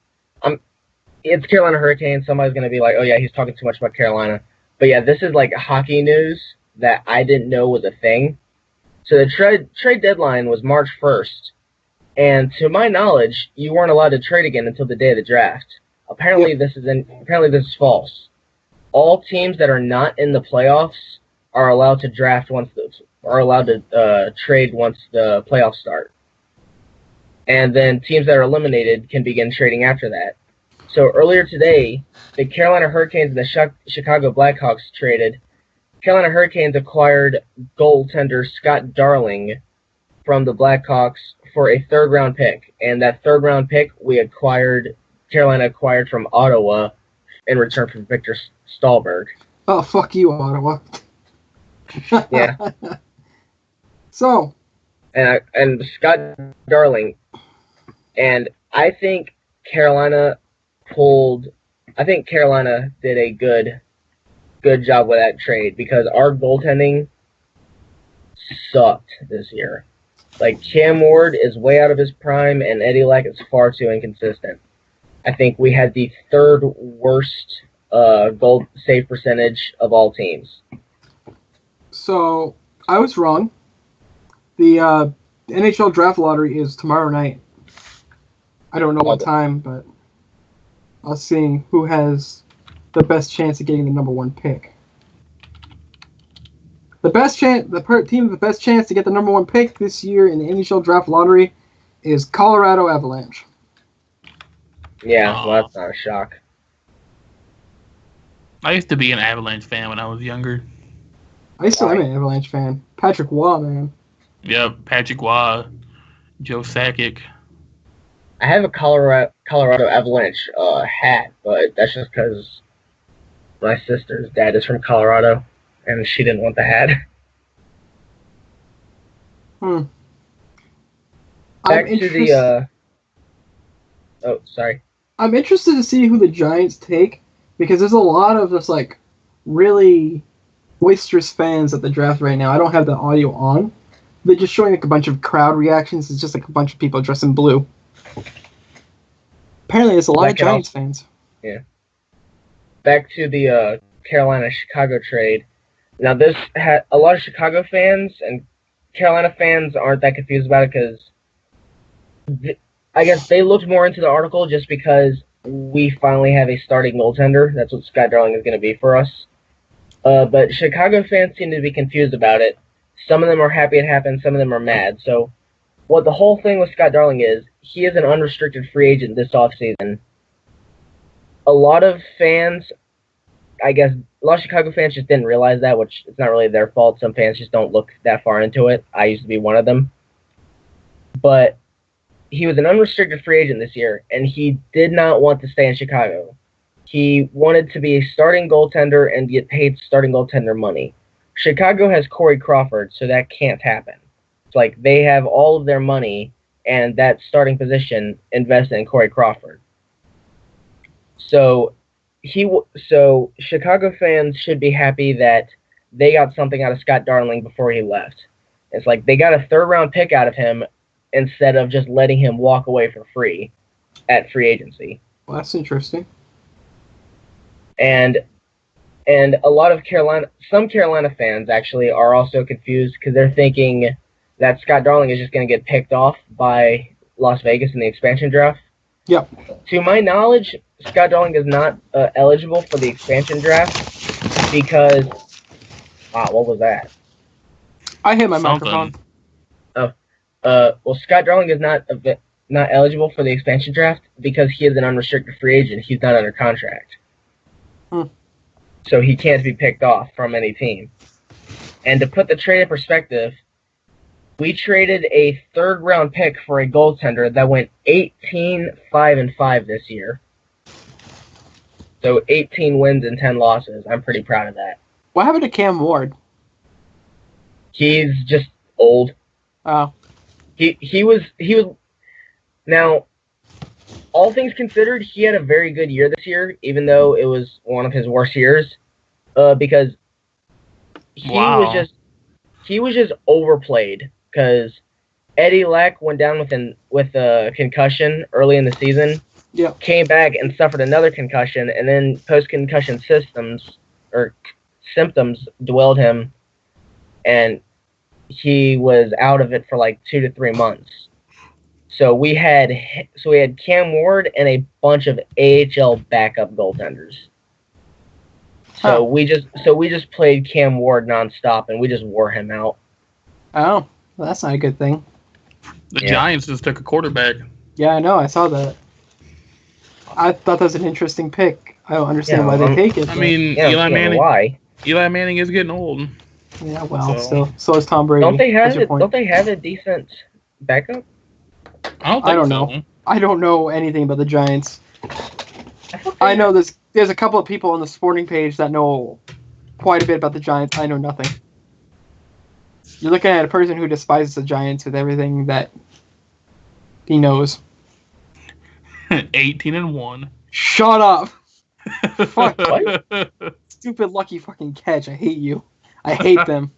it's Carolina Hurricanes. Somebody's going to be like, oh yeah, he's talking too much about Carolina. But yeah, this is like hockey news that I didn't know was a thing. So the trade deadline was March 1st. And to my knowledge, you weren't allowed to trade again until the day of the draft. Apparently this is false. All teams that are not in the playoffs are allowed to trade once the playoffs start. And then teams that are eliminated can begin trading after that. So earlier today, the Carolina Hurricanes and the Chicago Blackhawks traded. Carolina Hurricanes acquired goaltender Scott Darling from the Blackhawks for a third-round pick. And that third-round pick Carolina acquired from Ottawa in return for Victor Stahlberg. Oh, fuck you, Ottawa. Yeah. So. And Scott Darling, and I think Carolina did a good job with that trade because our goaltending sucked this year. Like, Cam Ward is way out of his prime, and Eddie Lack is far too inconsistent. I think we had the third worst goal save percentage of all teams. So, I was wrong. The NHL draft lottery is tomorrow night. I don't know what time, but I'll see who has the best chance of getting the number 1 pick. The team with the best chance to get the number 1 pick this year in the NHL draft lottery is Colorado Avalanche. Yeah, well, that's not a shock. I used to be an Avalanche fan when I was younger. I still am an Avalanche fan. Patrick Waugh, man. Yep, Patrick Waugh, Joe Sakic. I have a Colorado Avalanche hat, but that's just because my sister's dad is from Colorado, and she didn't want the hat. Back to the oh, sorry. I'm interested to see who the Giants take because there's a lot of just like really boisterous fans at the draft right now. I don't have the audio on. They're just showing like a bunch of crowd reactions. It's just like a bunch of people dressed in blue. Apparently, there's a lot of Giants fans. Yeah. Back to the Carolina-Chicago trade. Now, this had a lot of Chicago fans and Carolina fans aren't that confused about it because I guess they looked more into the article just because we finally have a starting goaltender. That's what Scott Darling is going to be for us. But Chicago fans seem to be confused about it. Some of them are happy it happened. Some of them are mad. So what the whole thing with Scott Darling is, he is an unrestricted free agent this offseason. A lot of fans, I guess, a lot of Chicago fans just didn't realize that, which it's not really their fault. Some fans just don't look that far into it. I used to be one of them. But he was an unrestricted free agent this year, and he did not want to stay in Chicago. He wanted to be a starting goaltender and get paid starting goaltender money. Chicago has Corey Crawford, so that can't happen. It's like they have all of their money and that starting position invested in Corey Crawford. So Chicago fans should be happy that they got something out of Scott Darling before he left. It's like they got a third-round pick out of him instead of just letting him walk away for free at free agency. Well, that's interesting. And a lot of some Carolina fans actually are also confused because they're thinking that Scott Darling is just going to get picked off by Las Vegas in the expansion draft. Yep. To my knowledge, Scott Darling is not eligible for the expansion draft because... Wow, what was that? I hit my microphone. Well, Scott Darling is not eligible for the expansion draft because he is an unrestricted free agent. He's not under contract. So he can't be picked off from any team. And to put the trade in perspective, we traded a third-round pick for a goaltender that went 18-5-5 this year. So 18 wins and 10 losses. I'm pretty proud of that. What happened to Cam Ward? He's just old. Oh. He was now, all things considered, he had a very good year this year, even though it was one of his worst years, because he was just overplayed. Because Eddie Lack went down with a concussion early in the season. Yeah. Came back and suffered another concussion, and then post-concussion symptoms dwelled him, and he was out of it for like 2 to 3 months. So we had Cam Ward and a bunch of AHL backup goaltenders. So we just played Cam Ward nonstop, and we just wore him out. Oh, well, that's not a good thing. The Giants just took a quarterback. Yeah, I know. I saw that. I thought that was an interesting pick. I don't understand why they take it. I mean, Eli Manning. Why? Eli Manning is getting old. Yeah, well, so is Tom Brady. Don't they have a decent backup? I don't know. So. I don't know anything about the Giants. I know there's a couple of people on the sporting page that know quite a bit about the Giants. I know nothing. You're looking at a person who despises the Giants with everything that he knows. 18-1. Shut up. Fuck. Stupid lucky fucking catch. I hate you. I hate them.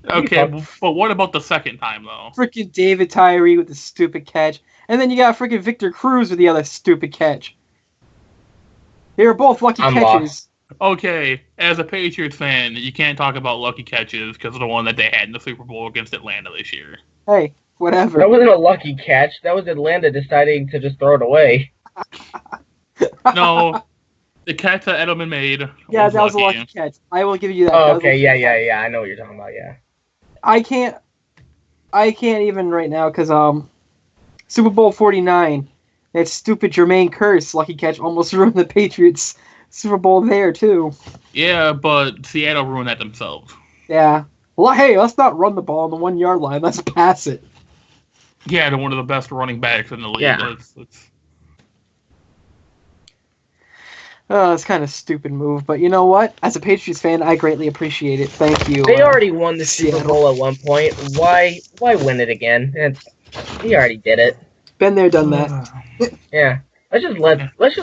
Okay, but what about the second time, though? Freaking David Tyree with the stupid catch. And then you got freaking Victor Cruz with the other stupid catch. They were both lucky catches. Lost. Okay, as a Patriots fan, you can't talk about lucky catches because of the one that they had in the Super Bowl against Atlanta this year. Hey, whatever. That wasn't a lucky catch. That was Atlanta deciding to just throw it away. No, the catch that Edelman made. Yeah, that was a lucky catch. I will give you that. Oh, okay, yeah. I know what you're talking about. Yeah. I can't even right now because Super Bowl 49, that stupid Jermaine Kearse lucky catch almost ruined the Patriots Super Bowl there too. Yeah, but Seattle ruined that themselves. Yeah. Well, hey, let's not run the ball on the 1 yard line. Let's pass it. Yeah, they're one of the best running backs in the league. Yeah. It's kind of a stupid move, but you know what? As a Patriots fan, I greatly appreciate it. Thank you. They already won the Super Bowl at one point. Why win it again? He already did it. Been there, done that. Yeah. Let's just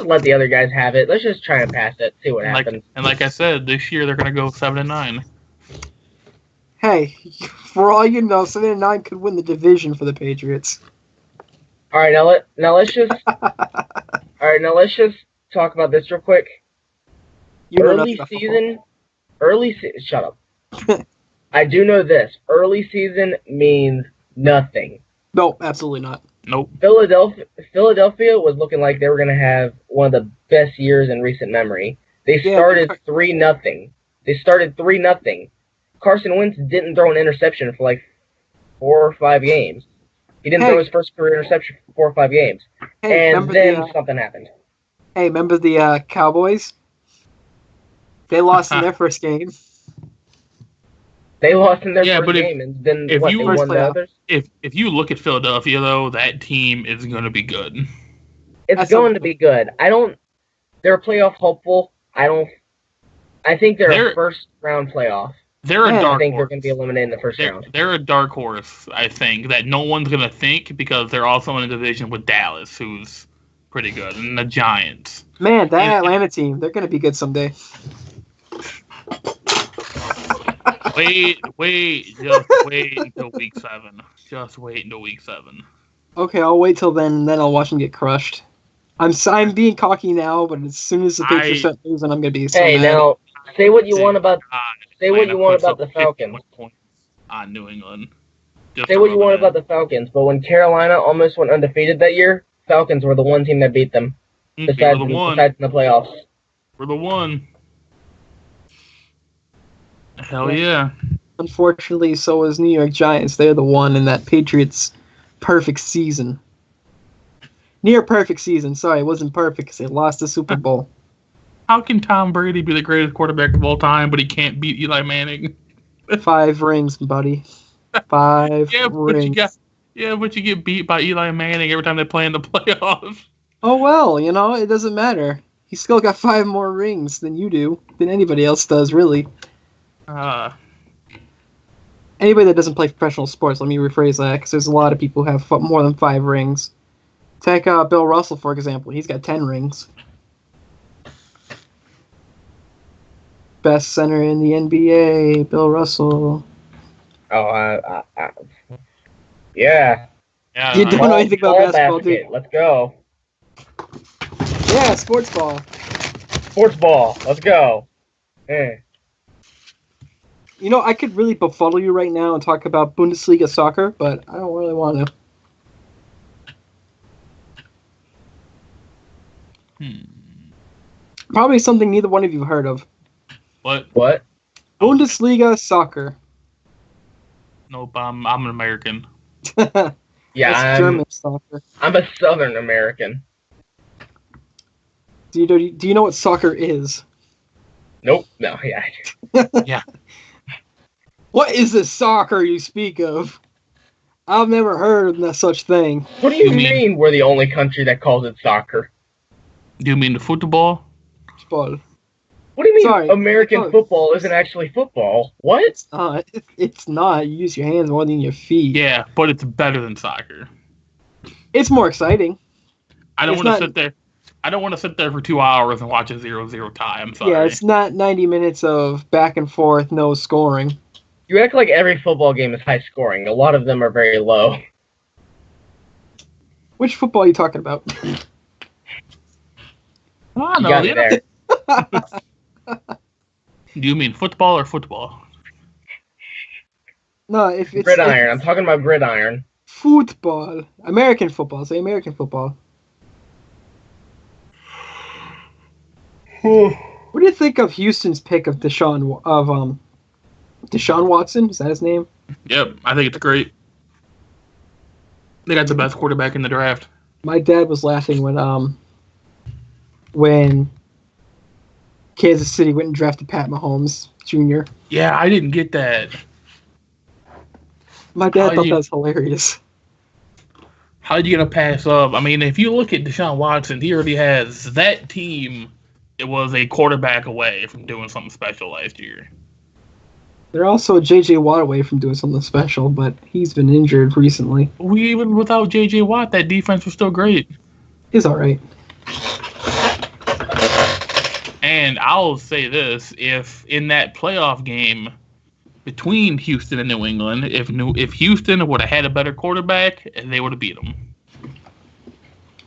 let the other guys have it. Let's just try and pass it. See what happens. And like I said, this year they're gonna go 7-9. Hey, for all you know, 7-9 could win the division for the Patriots. All right, now let's just talk about this real quick. Early season. Shut up. I do know this. Early season means nothing. No, absolutely not. Nope. Philadelphia was looking like they were going to have one of the best years in recent memory. They started 3-0. Carson Wentz didn't throw an interception for like 4 or 5 games. He didn't throw his first career interception for 4 or 5 games. And then something happened. Hey, remember the Cowboys? They lost in their first game. They lost in their first game, and then they won the others? If you look at Philadelphia, though, that team is going to be good. It's going to be good. They're a playoff hopeful. I think they're a first-round playoff. They're a dark horse. I think they're going to be eliminated in the first round. They're a dark horse, I think, that no one's going to think because they're also in a division with Dallas, who's pretty good, and the Giants. Man, that Atlanta team, they're going to be good someday. Wait, just wait until week 7. Just wait until week 7. Okay, I'll wait till then I'll watch them get crushed. I'm being cocky now, but as soon as the Patriots start losing, I'm going to be so mad. Now, say what you want about the Falcons. On New England. Say what you want about the Falcons, but when Carolina almost went undefeated that year, Falcons were the one team that beat them. Besides in the playoffs. We're the one. Hell yeah. Unfortunately, so is New York Giants. They're the one in that Patriots perfect season. Near perfect season. Sorry, it wasn't perfect because they lost the Super Bowl. How can Tom Brady be the greatest quarterback of all time, but he can't beat Eli Manning? 5 rings, buddy. 5 rings. But you get beat by Eli Manning every time they play in the playoffs. Oh, well, it doesn't matter. He's still got 5 more rings than you do, than anybody else does, really. Anybody that doesn't play professional sports, let me rephrase that, because there's a lot of people who have more than 5 rings. Take Bill Russell, for example. He's got 10 rings. Best center in the NBA, Bill Russell. Oh, yeah. You don't know anything about basketball, do you? Let's go. Yeah, sports ball. Sports ball. Let's go. I could really befuddle you right now and talk about Bundesliga soccer, but I don't really want to. Probably something neither one of you have heard of. What? Bundesliga soccer. Nope, I'm an American. Yeah, it's German soccer. I'm a Southern American. Do you know what soccer is? Nope. No, yeah. Yeah. What is the soccer you speak of? I've never heard of such thing. What do you mean we're the only country that calls it soccer? Do you mean the football? Football. What do you mean American football isn't actually football? What? It's not. You use your hands more than your feet. Yeah, but it's better than soccer. It's more exciting. I don't want to sit there for 2 hours and watch a 0-0 tie. I'm sorry. Yeah, it's not 90 minutes of back and forth, no scoring. You act like every football game is high scoring. A lot of them are very low. Which football are you talking about? I know. You got me there. Do you mean football or football? No, if it's gridiron. I'm talking about gridiron. Football. American football. Say American football. What do you think of Houston's pick of Deshaun Watson? Is that his name? Yep, I think it's great. They got the best quarterback in the draft. My dad was laughing when Kansas City went and drafted Pat Mahomes Jr. Yeah, I didn't get that. My dad thought that was hilarious. How are you going to pass up? I mean, if you look at Deshaun Watson, he already has that team. It was a quarterback away from doing something special last year. They're also J.J. Watt away from doing something special, but he's been injured recently. Even without J.J. Watt, that defense was still great. He's all right. And I'll say this, if in that playoff game between Houston and New England, if Houston would have had a better quarterback, they would have beat them.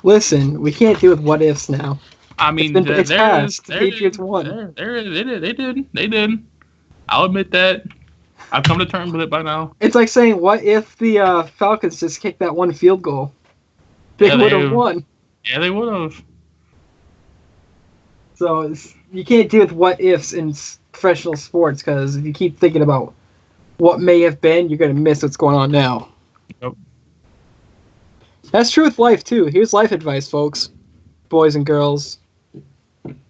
Listen, we can't deal with what ifs now. I mean, it's past. The Patriots won. They did. I'll admit that. I've come to terms with it by now. It's like saying, what if the Falcons just kicked that one field goal? They would have won. Yeah, they would have. So you can't deal with what ifs in professional sports, because if you keep thinking about what may have been, you're going to miss what's going on now. Yep. That's true with life, too. Here's life advice, folks. Boys and girls.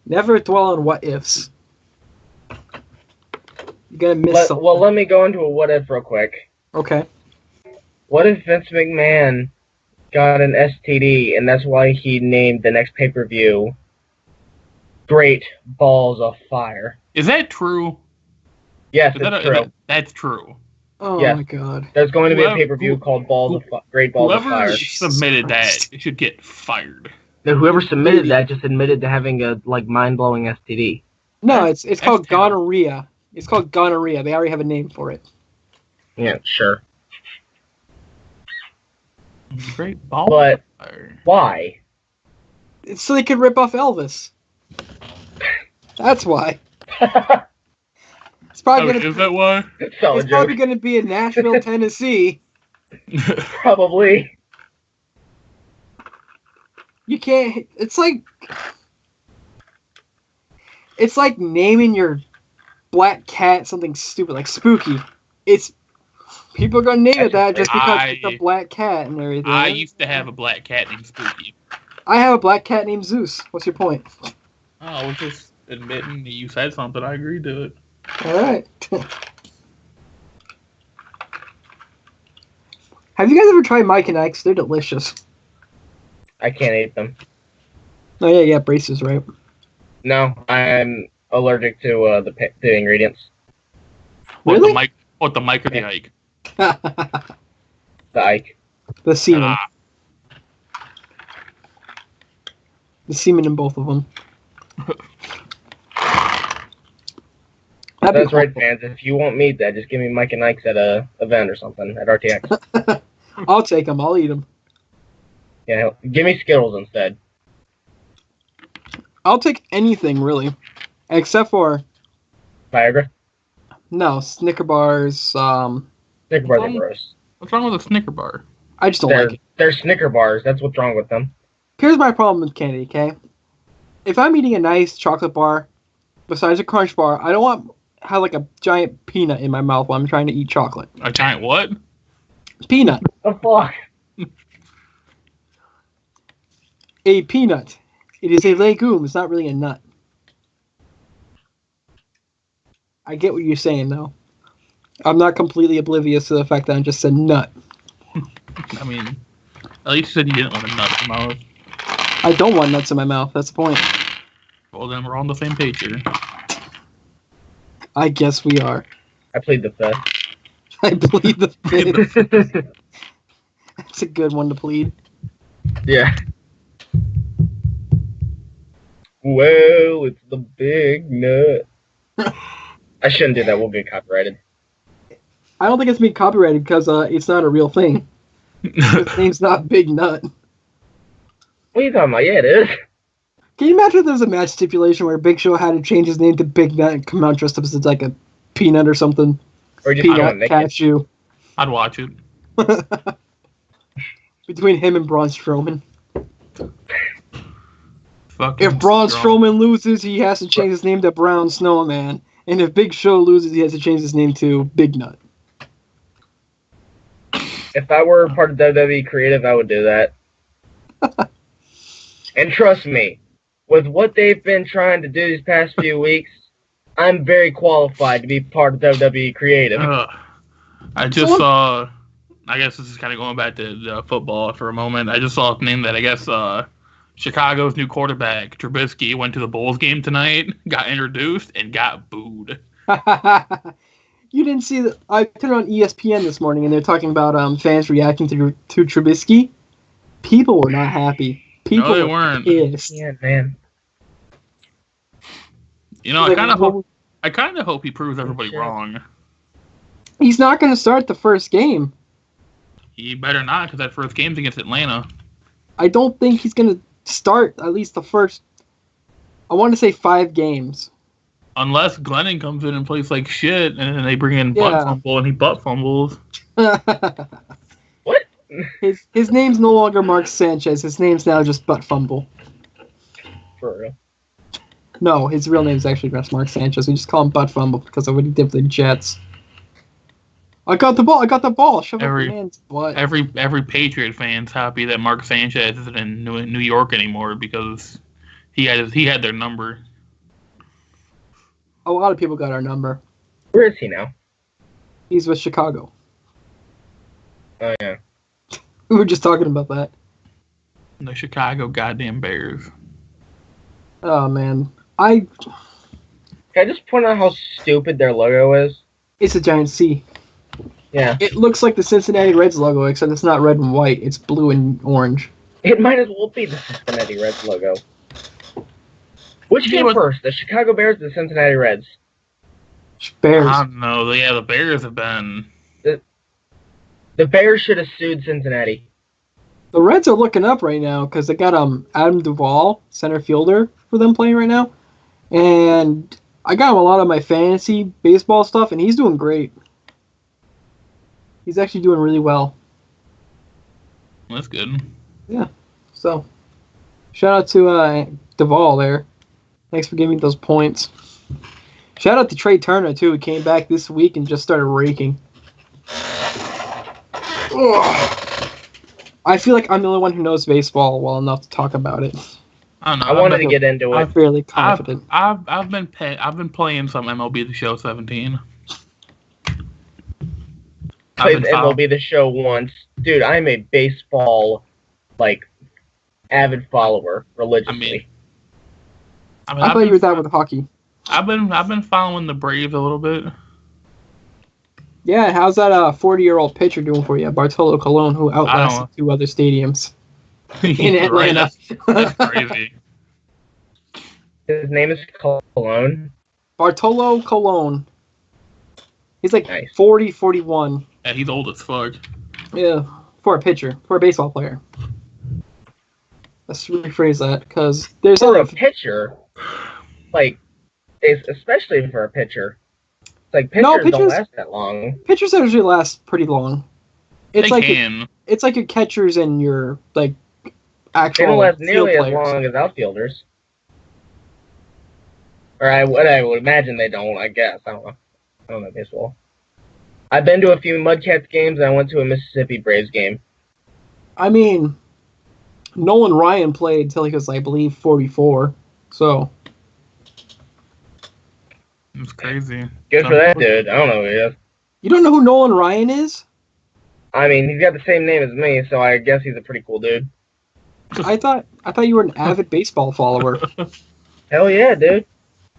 Never dwell on what ifs. You're going to miss something. Well, let me go into a what if real quick. Okay. What if Vince McMahon got an STD, and that's why he named the next pay-per-view Great Balls of Fire? Is that true? Yes, it's true. That's true. Oh, yes. my God. There's going to be a pay-per-view called Great Balls of Fire. Whoever submitted that should get fired. Now, whoever submitted that just admitted to having a mind-blowing STD. No, it's called gonorrhea. It's called gonorrhea. They already have a name for it. Yeah, sure. Great Balls of Fire. Why? It's so they could rip off Elvis. That's why. It's probably is that why? It's probably going to be in Nashville, Tennessee. Probably. You can't. It's like naming your black cat something stupid like Spooky. People are going to name it that just because it's a black cat and everything. I used to have a black cat named Spooky. I have a black cat named Zeus. What's your point? Oh, I was just admitting that you said something. I agreed to it. All right. Have you guys ever tried Mike and Ike's? They're delicious. I can't eat them. Oh, yeah, you got braces, right? No, I'm allergic to the ingredients. Really? The Mike or the Ike? The Ike. The semen. The semen in both of them. That's right, fans. If you want meat, just give me Mike and Ike's at a event or something at RTX. I'll take them. I'll eat them. Yeah, give me Skittles instead. I'll take anything, really. Except for... Viagra? No, Snicker bars. Snicker bars are gross. What's wrong with a Snicker bar? I just don't like it. They're Snicker bars. That's what's wrong with them. Here's my problem with candy, okay? If I'm eating a nice chocolate bar, besides a Crunch bar, I don't want have like a giant peanut in my mouth while I'm trying to eat chocolate. A giant what? Peanut. The fuck? A peanut. It is a legume. It's not really a nut. I get what you're saying, though. I'm not completely oblivious to the fact that I just said nut. I mean, at least you said you didn't want a nut in your mouth. I don't want nuts in my mouth. That's the point. Well, then we're on the same page here. I guess we are. I plead the fifth. I plead the fifth. That's a good one to plead. Yeah. Well, it's the big nut. I shouldn't do that. We'll get copyrighted. I don't think it's being copyrighted because it's not a real thing. His name's not Big Nut. What are you talking about? Yeah, it is. Can you imagine if there was a match stipulation where Big Show had to change his name to Big Nut and come out dressed up as like a peanut or something? Or just peanut, cashew. I'd watch it. Between him and Braun Strowman. If Braun Strowman loses, he has to change his name to Brown Snowman. And if Big Show loses, he has to change his name to Big Nut. If I were part of WWE Creative, I would do that. And trust me, with what they've been trying to do these past few weeks, I'm very qualified to be part of WWE Creative. I just saw, I guess this is kind of going back to football for a moment. I just saw a name that I guess Chicago's new quarterback, Trubisky, went to the Bulls game tonight, got introduced, and got booed. You didn't see that? I turned on ESPN this morning, and they're talking about fans reacting to Trubisky. People were not happy. People weren't pissed. Yeah, man. You know, I kind of hope he proves everybody wrong. He's not going to start the first game. He better not, because that first game's against Atlanta. I don't think he's going to start at least the first, I want to say 5 games. Unless Glennon comes in and plays like shit, and then they bring in butt fumble, and he butt fumbles. What? His name's no longer Mark Sanchez. His name's now just Butt Fumble. For real. No, his real name's actually just Mark Sanchez. We just call him Butt Fumble because of what he did for the Jets. I got the ball. Shove up the man's butt. Every Patriot fan's happy that Mark Sanchez isn't in New York anymore because he had their number. A lot of people got our number. Where is he now? He's with Chicago. Oh, yeah. We were just talking about that. The Chicago goddamn Bears. Oh, man. Can I just point out how stupid their logo is? It's a giant C. Yeah. It looks like the Cincinnati Reds logo, except it's not red and white. It's blue and orange. It might as well be the Cincinnati Reds logo. Which came first, the Chicago Bears or the Cincinnati Reds? Bears. I don't know. Yeah, the Bears have been... The Bears should have sued Cincinnati. The Reds are looking up right now because they got Adam Duvall, center fielder, for them playing right now. And I got him a lot of my fantasy baseball stuff, and he's doing great. He's actually doing really well. That's good. Yeah. So, shout out to Duvall there. Thanks for giving me those points. Shout out to Trey Turner, too. He came back this week and just started raking. Ugh. I feel like I'm the only one who knows baseball well enough to talk about it. I don't know. I wanted to get into it. I'm fairly confident. I've been playing some MLB The Show 17. Played MLB The Show once. Dude, I'm a baseball, avid follower religiously. I thought you were that with hockey. I've been following the Braves a little bit. Yeah, how's that 40-year-old pitcher doing for you, Bartolo Colon, who outlasted 2 other stadiums in Atlanta? That's crazy. His name is Colon? Bartolo Colon. He's like nice. 40, 41. Yeah, he's old as fuck. Yeah, for a pitcher, for a baseball player. Let's rephrase that, because there's a pitcher, especially for a pitcher. Pitchers don't last that long. Pitchers usually last pretty long. It's they can. It's like your catchers and your actual. They don't last nearly as long as outfielders. Or I would imagine they don't. I guess I don't know baseball. I've been to a few Mudcats games, and I went to a Mississippi Braves game. I mean, Nolan Ryan played until he was, I believe, 44. So. It's crazy. Good for that dude. I don't know who he is. You don't know who Nolan Ryan is? I mean, he's got the same name as me, so I guess he's a pretty cool dude. I thought you were an avid baseball follower. Hell yeah, dude.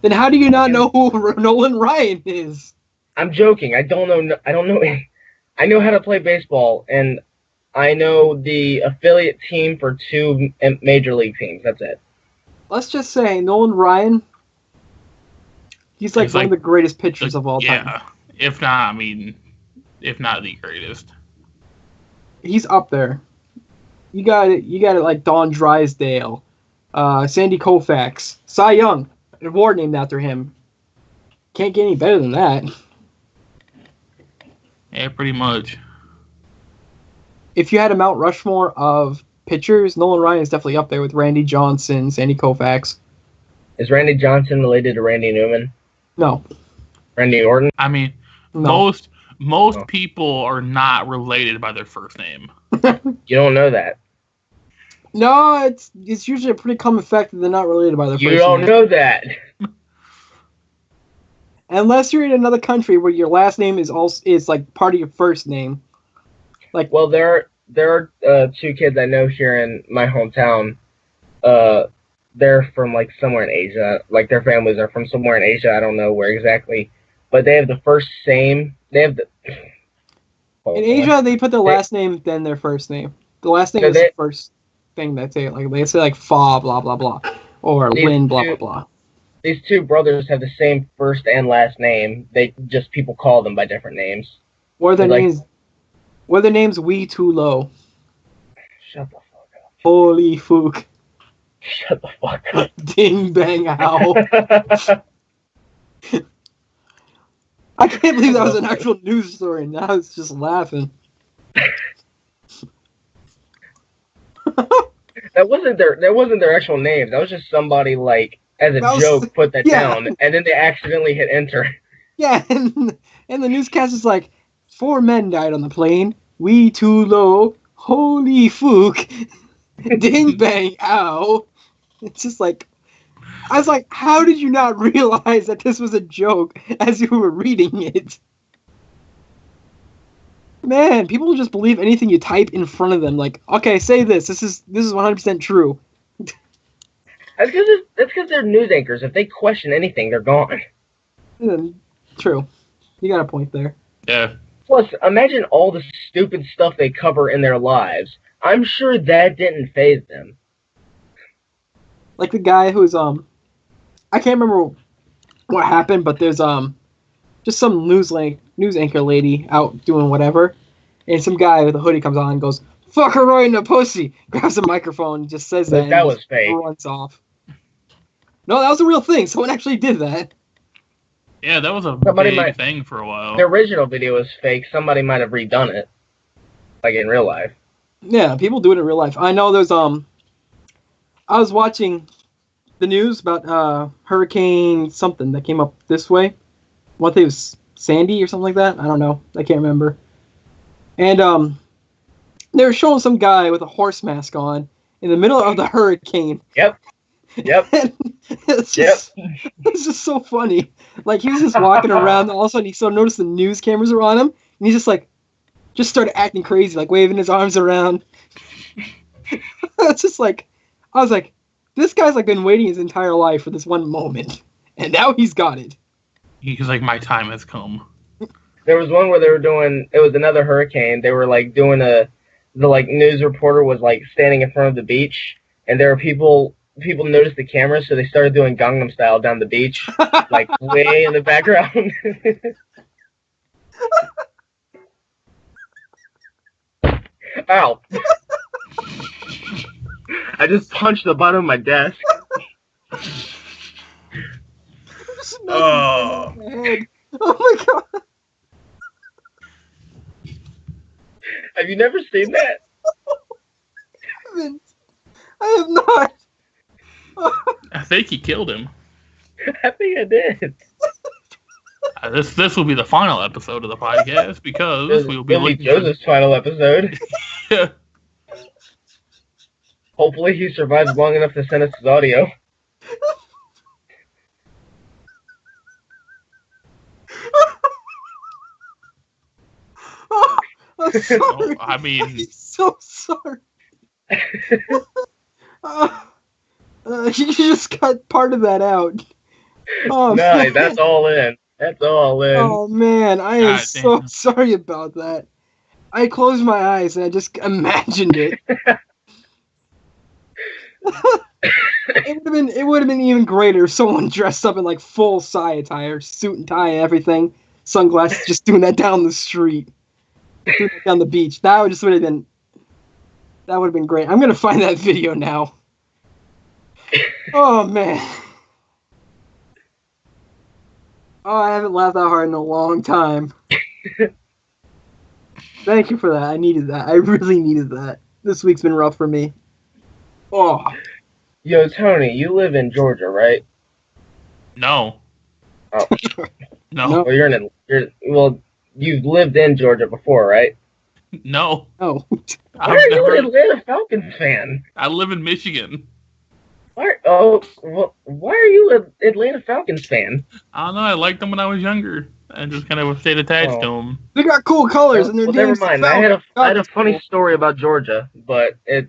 Then how do you not know who Nolan Ryan is? I'm joking. I don't know. I know how to play baseball, and I know the affiliate team for 2 major league teams. That's it. Let's just say Nolan Ryan. He's one of the greatest pitchers of all time. Yeah, if not the greatest. He's up there. You got it like Don Drysdale, Sandy Koufax, Cy Young, an award named after him. Can't get any better than that. Yeah, pretty much. If you had a Mount Rushmore of pitchers, Nolan Ryan is definitely up there with Randy Johnson, Sandy Koufax. Is Randy Johnson related to Randy Newman? No. Randy Orton? I mean, no. Most people are not related by their first name. You don't know that. No, it's usually a pretty common fact that they're not related by their first name. You don't know that. Unless you're in another country where your last name is part of your first name. Well, there are 2 kids I know here in my hometown. They're from somewhere in Asia. Their families are from somewhere in Asia. I don't know where exactly, but they have the first same. They have the. In Asia, they put their last name then their first name. The last name is the first thing they say. They say Fa blah blah blah or Lin blah blah blah. These 2 brothers have the same first and last name. They just people call them by different names. Or their names. Or their names We Too Low. Shut the fuck up. Holy fook. Shut the fuck up. Ding bang ow. I can't believe that was an actual news story. Now it's just laughing. That wasn't their actual names. That was just somebody like as a joke put that down, and then they accidentally hit enter. Yeah, and the newscast is like, 4 men died on the plane. We too low. Holy fook. Ding bang ow. It's just like, I was like, how did you not realize that this was a joke as you were reading it? Man, people just believe anything you type in front of them. Like, okay, say this. This is 100% true. That's because they're news anchors. If they question anything, they're gone. True. You got a point there. Yeah. Plus, imagine all the stupid stuff they cover in their lives. I'm sure that didn't faze them. Like the guy who's I can't remember what happened, but there's just some news anchor lady out doing whatever, and some guy with a hoodie comes on and goes, "Fuck her right in the pussy," grabs a microphone, just says that. That was fake. Runs off. No, that was a real thing. Someone actually did that. Yeah, that was a big thing for a while. The original video was fake. Somebody might have redone it, like in real life. Yeah, people do it in real life. I know there's I was watching the news about Hurricane something that came up this way. What it was, Sandy or something like that? I don't know. I can't remember. And they were showing some guy with a horse mask on in the middle of the hurricane. Yep. It's just so funny. Like, he was just walking around, and all of a sudden he noticed the news cameras were on him, and he just started acting crazy, like waving his arms around. It's just like, I was like, this guy's like been waiting his entire life for this one moment, and now he's got it. He's like, my time has come. There was one where they were doing, it was another hurricane. They were like doing the news reporter was like standing in front of the beach, and there were people noticed the camera, so they started doing Gangnam Style down the beach, like way in the background. Ow. I just punched the bottom of my desk. Oh my god. Have you never seen that? I have not. I think he killed him. I think I did. This will be the final episode of the podcast because we'll be looking Joseph's final episode. Yeah. Hopefully he survives long enough to send us his audio. I'm sorry. I mean, I'm so sorry. You just cut part of that out. Oh, no, man. that's all in. That's all in. Oh man, I am so sorry about that. I closed my eyes and I just imagined it. It would have been even greater if someone dressed up in like full Psy attire, suit and tie and everything, sunglasses, just doing that down the street, down the beach. That would have been great. I'm gonna find that video now. Oh man. Oh, I haven't laughed that hard in a long time. Thank you for that. I needed that. I really needed that. This week's been rough for me. Oh. Yo, Tony, you live in Georgia, right? No. Oh. No. Well, you've lived in Georgia before, right? No. Oh. Why are you an Atlanta Falcons fan? I live in Michigan. Why are you an Atlanta Falcons fan? I don't know. I liked them when I was younger. I just kind of stayed attached to them. They got cool colors and their never mind. I had a funny story about Georgia, but I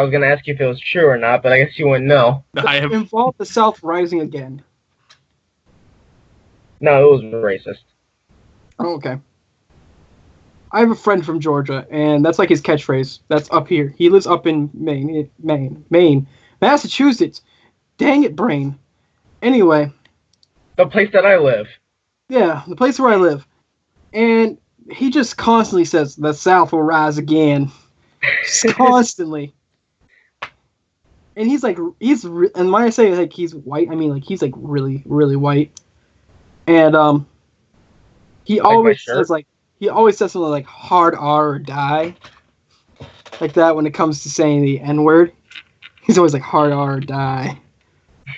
was going to ask you if it was true or not, but I guess you wouldn't know. It involved the South rising again. No, it was racist. Oh, okay. I have a friend from Georgia, and that's like his catchphrase. That's up here. He lives up in Maine. Massachusetts. Dang it, brain. Anyway. The place that I live. Yeah, the place where I live. And he just constantly says, the South will rise again. Just constantly. And he's like, and when I say like he's white, I mean like he's like really, really white. And he always says something like hard R or die. like that when it comes to saying the N-word. He's always like hard R or die.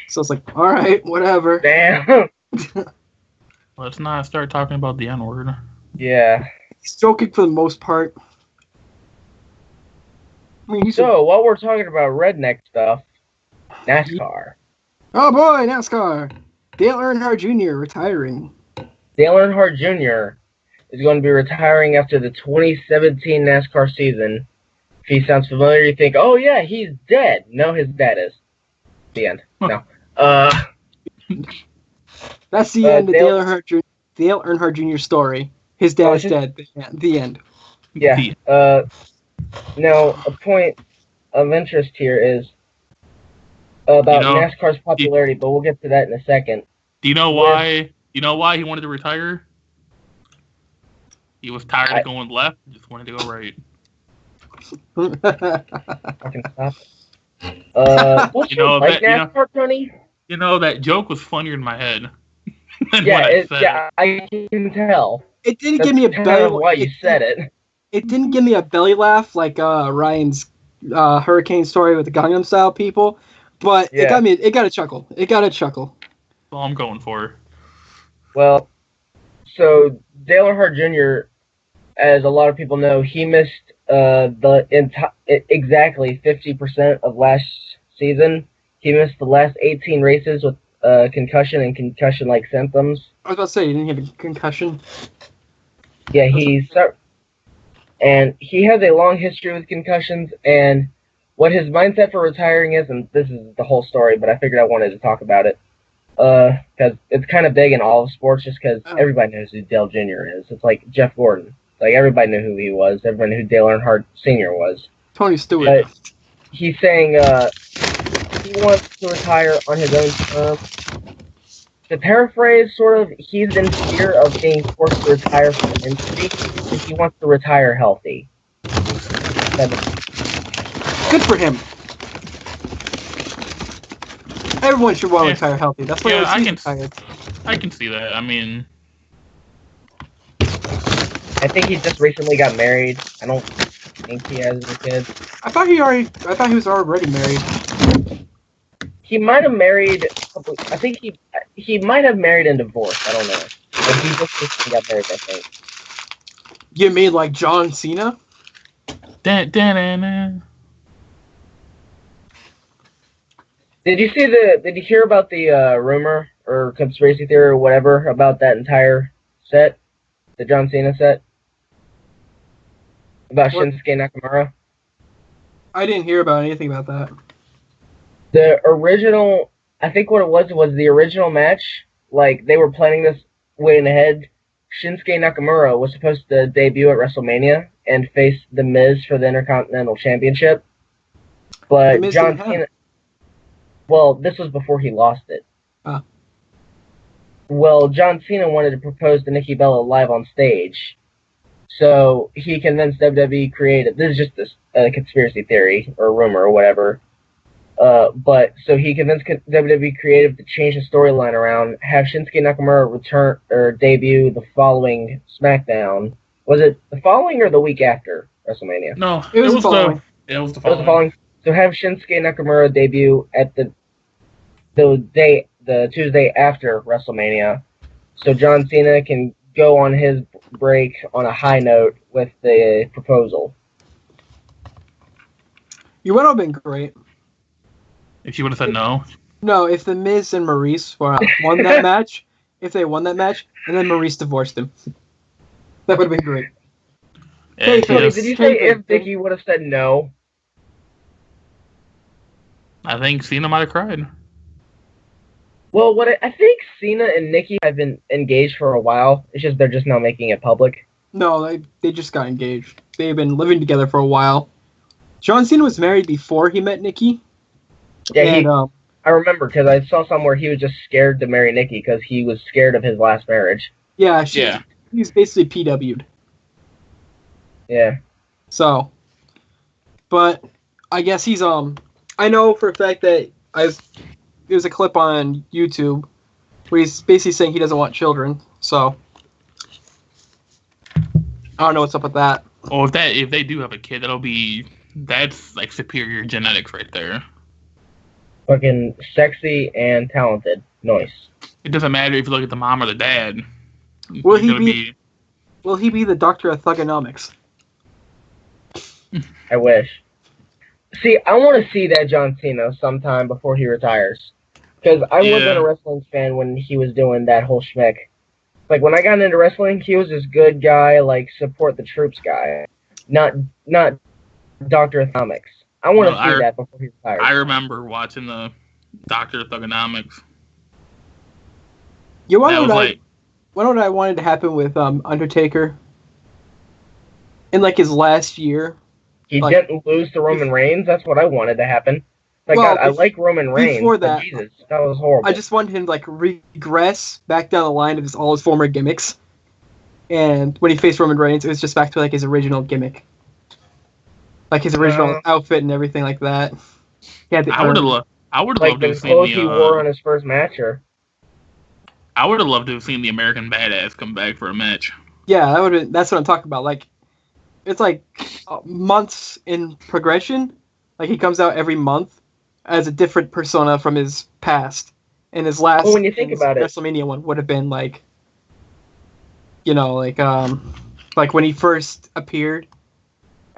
So it's like, all right, whatever. Damn. Let's not start talking about the N-word. Yeah. He's joking for the most part. I mean, so while we're talking about redneck stuff, NASCAR. Oh boy, NASCAR. Dale Earnhardt Jr. retiring. Dale Earnhardt Jr. is going to be retiring after the 2017 NASCAR season. If he sounds familiar, you think, oh yeah, he's dead. No, his dad is. The end. No. That's the end of Dale Earnhardt Jr. story. His dad's dead. The end. Yeah. Now, a point of interest here is about NASCAR's popularity, but we'll get to that in a second. Do you know why? You know why he wanted to retire? He was tired of going left. Just wanted to go right. Fucking stop it. NASCAR, Tony? You know, that joke was funnier in my head. I can tell. It didn't give me a belly. Why you said it? It didn't give me a belly laugh like Ryan's hurricane story with the Gangnam Style people, but it got me. It got a chuckle. That's all I'm going for. Well, so Dale Earnhardt Jr., as a lot of people know, he missed exactly 50% of last season. He missed the last 18 races with concussion and concussion-like symptoms. I was about to say, you didn't get a concussion? Yeah, and he has a long history with concussions, and what his mindset for retiring is, and this is the whole story, but I figured I wanted to talk about it, because it's kind of big in all of sports, just because everybody knows who Dale Jr. is. It's like Jeff Gordon. Like, everybody knew who he was. Everybody knew who Dale Earnhardt Sr. was. Tony Stewart. He's saying he wants to retire on his own terms. To paraphrase, sort of, he's in fear of being forced to retire from an injury, and he wants to retire healthy. Good for him. Everyone should want to retire healthy. That's why I can see that. I mean, I think he just recently got married. I don't think he has a kid. I thought he was already married. He might have married. I think he might have married and divorced. I don't know. But he just recently got married, I think. You mean like John Cena? Did you hear about the rumor or conspiracy theory or whatever about that entire set, the John Cena set, about Shinsuke Nakamura? I didn't hear about anything about that. The original, I think what it was the original match. Like, they were planning this way in ahead. Shinsuke Nakamura was supposed to debut at WrestleMania and face The Miz for the Intercontinental Championship. But John Cena... Well, this was before he lost it. Well, John Cena wanted to propose to Nikki Bella live on stage. So he convinced WWE Creative... This is just a conspiracy theory or rumor or whatever. But so he convinced WWE Creative to change the storyline around, have Shinsuke Nakamura return or debut the following SmackDown. Was it the following or the week after WrestleMania? No, it was the following. It was the following. So have Shinsuke Nakamura debut at the Tuesday after WrestleMania, so John Cena can go on his break on a high note with the proposal. You would have been great. If you would have said no? No, if The Miz and Maurice won that match, if they won that match, and then Maurice divorced him. That would have been great. Hey, Tony, did you say if Vicky would have said no? I think Cena might have cried. Well, I think Cena and Nikki have been engaged for a while. It's just they're just not making it public. No, they just got engaged. They've been living together for a while. John Cena was married before he met Nikki. Yeah, I remember because I saw somewhere he was just scared to marry Nikki because he was scared of his last marriage. Yeah, he's basically PW'd. Yeah. So, but I guess he's I know for a fact that there's a clip on YouTube where he's basically saying he doesn't want children. So I don't know what's up with that. Well, if they do have a kid, that'll be That's like superior genetics right there. Fucking sexy and talented. Nice. It doesn't matter if you look at the mom or the dad. Will he be the Doctor of Thugonomics? I wish. See, I want to see that John Cena sometime before he retires. Because I wasn't a wrestling fan when he was doing that whole schmick. Like, when I got into wrestling, he was this good guy, like, support the troops guy. Not Dr. Thugonomics. I want to see that before he retires. I remember watching the Doctor of Thugonomics. You want to know what I wanted to happen with Undertaker? In, like, his last year. He didn't lose to Roman Reigns? That's what I wanted to happen. God, I like Roman Reigns, before that, but Jesus, that was horrible. I just wanted him to, like, regress back down the line of all his former gimmicks. And when he faced Roman Reigns, it was just back to, like, his original gimmick. Like, his original outfit and everything like that. He had the I would have loved to have seen he wore on his first match, or... I would have loved to have seen the American Badass come back for a match. Yeah, that's what I'm talking about. Like, it's like months in progression. Like, he comes out every month as a different persona from his past. And his last when you think about WrestleMania one would have been like, you know, like when he first appeared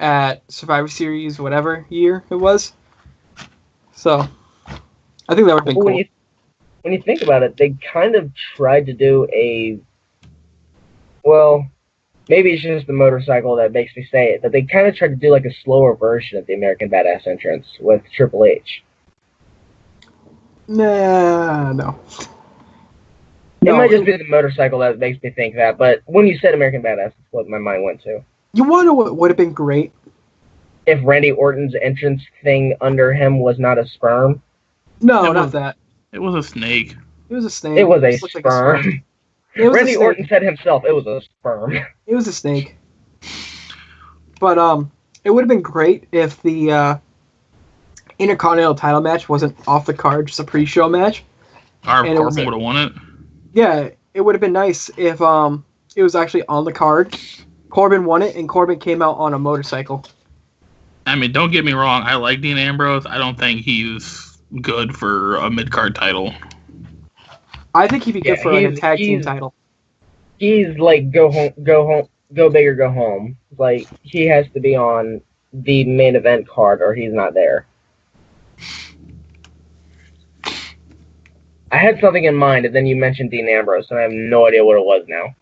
at Survivor Series, whatever year it was. So, I think that would have been cool. When you think about it, they kind of tried to do a... Well, maybe it's just the motorcycle that makes me say it, but they kind of tried to do like a slower version of the American Badass entrance with Triple H. Nah, no. It might just be the motorcycle that makes me think that, but when you said American Badass, that's what my mind went to. You want to know what would have been great? If Randy Orton's entrance thing under him was not a sperm? No, not that. It was a snake. It was a snake. It was a sperm. Randy Orton said himself it was a sperm. It was a snake. But it would have been great if the Intercontinental title match wasn't off the card, just a pre-show match. Corbin would have won it. Yeah, it would have been nice if it was actually on the card. Corbin won it, and Corbin came out on a motorcycle. I mean, don't get me wrong. I like Dean Ambrose. I don't think he's good for a mid-card title. I think he'd be good for a tag team title. He's like go big or go home. Like, he has to be on the main event card or he's not there. I had something in mind, and then you mentioned Dean Ambrose, and I have no idea what it was now.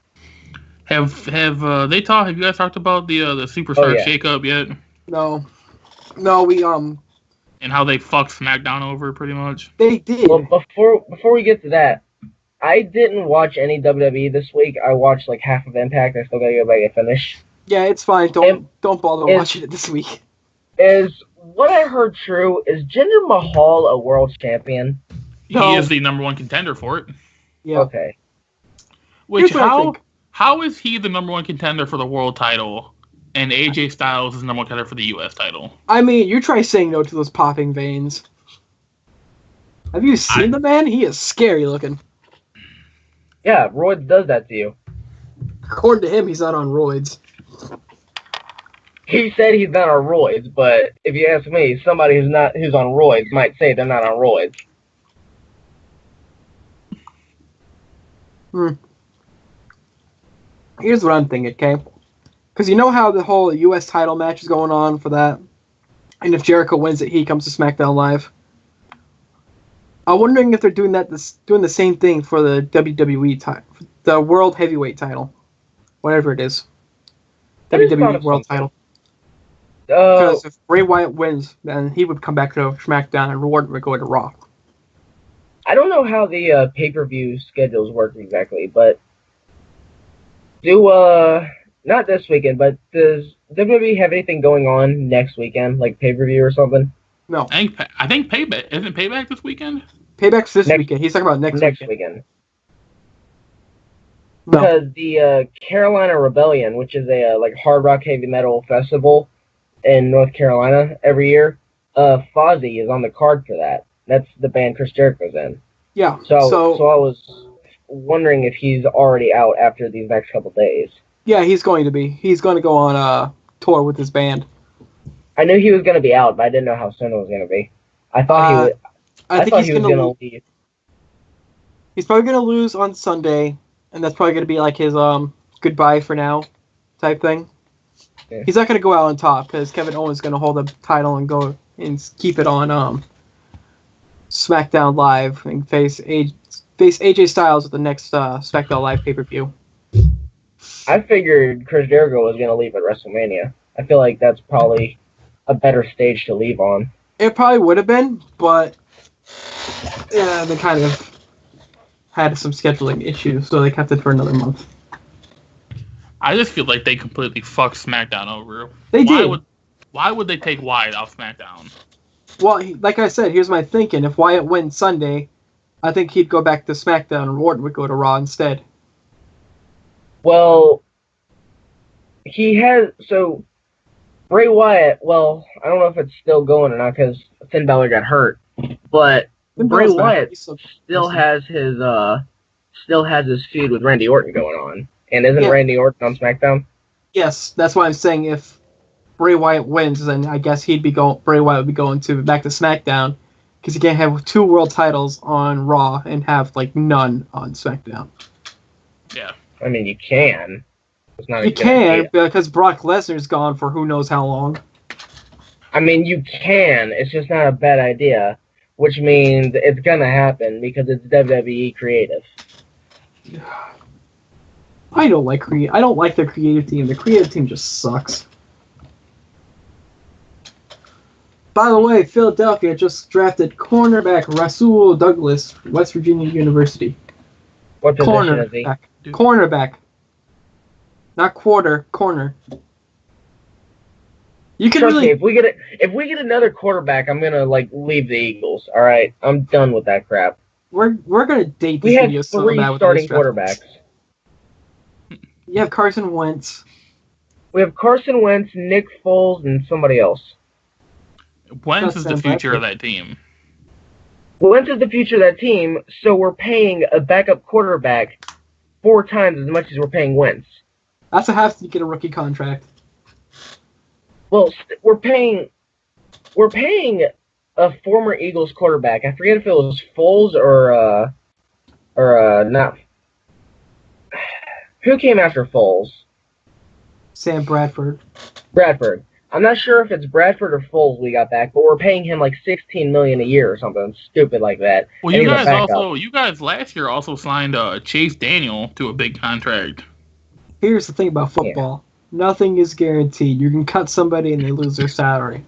Have you guys talked about the Superstar shakeup yet? No, we and how they fucked SmackDown over, pretty much. They did. Well, before we get to that, I didn't watch any WWE this week. I watched like half of Impact. I still gotta go back and finish. Yeah, it's fine. Don't bother watching it this week. Is what I heard true? Is Jinder Mahal a world champion? No. He is the number one contender for it. Yeah. Okay. Which how is he the number one contender for the world title? And AJ Styles is the number one contender for the U.S. title. I mean, you try saying no to those popping veins. Have you seen the man? He is scary looking. Yeah, roids does that to you. According to him, he's not on roids. He said he's not on roids, but if you ask me, somebody who's on roids might say they're not on roids. Here's what I'm thinking, okay? Because you know how the whole U.S. title match is going on for that? And if Jericho wins it, he comes to SmackDown Live. I'm wondering if they're doing the same thing for the WWE title, the World Heavyweight title, whatever it is. WWE World title. Because if Bray Wyatt wins, then he would come back to SmackDown and Orton would go to Raw. I don't know how the pay-per-view schedules work exactly, but not this weekend, but does WWE have anything going on next weekend, like pay-per-view or something? No. I think Payback. Isn't Payback this weekend? Payback's this weekend. He's talking about next weekend. No. Because the Carolina Rebellion, which is a like hard rock heavy metal festival in North Carolina every year, Fozzy is on the card for that. That's the band Chris Jericho's in. Yeah. So I was wondering if he's already out after these next couple days. Yeah, he's going to be. He's going to go on a tour with his band. I knew he was going to be out, but I didn't know how soon it was going to be. I thought he would. I thought he was going to leave. He's probably going to lose on Sunday, and that's probably going to be like his goodbye for now type thing. Yeah. He's not going to go out on top because Kevin Owens is going to hold the title and go and keep it on SmackDown Live and face AJ Styles at the next SmackDown Live pay-per-view. I figured Chris Jericho was going to leave at WrestleMania. I feel like that's probably a better stage to leave on. It probably would have been, but yeah, they kind of had some scheduling issues, so they kept it for another month. I just feel like they completely fucked SmackDown over. They did. Why would they take Wyatt off SmackDown? Well, like I said, here's my thinking. If Wyatt wins Sunday, I think he'd go back to SmackDown and Orton would go to Raw instead. Well, Bray Wyatt, well, I don't know if it's still going or not because Finn Balor got hurt, but Bray Wyatt still has his feud with Randy Orton going on. And isn't Randy Orton on SmackDown? Yes, that's why I'm saying if Bray Wyatt wins, then I guess Bray Wyatt would be going back to SmackDown because you can't have 2 world titles on Raw and have like none on SmackDown. Yeah, I mean you can. You can because Brock Lesnar's gone for who knows how long. I mean you can. It's just not a bad idea, which means it's gonna happen because it's WWE creative. I don't like their creative team. The creative team just sucks. By the way, Philadelphia just drafted cornerback Rasul Douglas, West Virginia University. What position is he? Cornerback. Not quarter, corner. You can Trust me, if we get another quarterback, I'm gonna leave the Eagles. All right, I'm done with that crap. We're gonna date this video so bad. We have 3 starting quarterbacks. You have Carson Wentz. We have Carson Wentz, Nick Foles, and somebody else. Wentz is the future of that team. Wentz is the future of that team, so we're paying a backup quarterback 4 times as much as we're paying Wentz. That's to get a rookie contract. Well, we're paying a former Eagles quarterback. I forget if it was Foles or not. Who came after Foles? Sam Bradford. Bradford. I'm not sure if it's Bradford or Foles we got back, but we're paying him like $16 million a year or something stupid like that. Well, you guys last year also signed Chase Daniel to a big contract. Here's the thing about football: nothing is guaranteed. You can cut somebody and they lose their salary.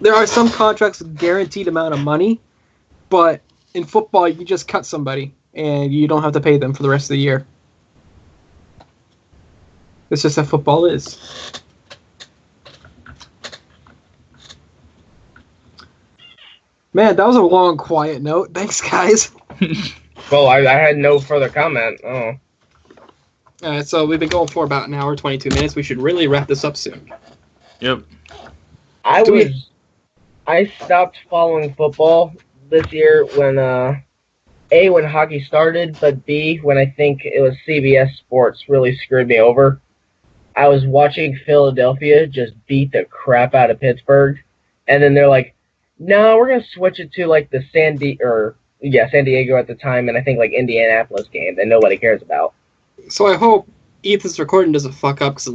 There are some contracts with guaranteed amount of money, but in football you just cut somebody and you don't have to pay them for the rest of the year. It's just how football is. Man, that was a long, quiet note. Thanks, guys. Well, I had no further comment. Oh. Alright, so we've been going for about an hour, 22 minutes. We should really wrap this up soon. Yep. I stopped following football this year when when hockey started, but B, when I think it was CBS Sports really screwed me over. I was watching Philadelphia just beat the crap out of Pittsburgh, and then they're like, no, we're going to switch it to like the San Diego at the time, and I think like Indianapolis game that nobody cares about. So I hope Ethan's recording doesn't fuck up, because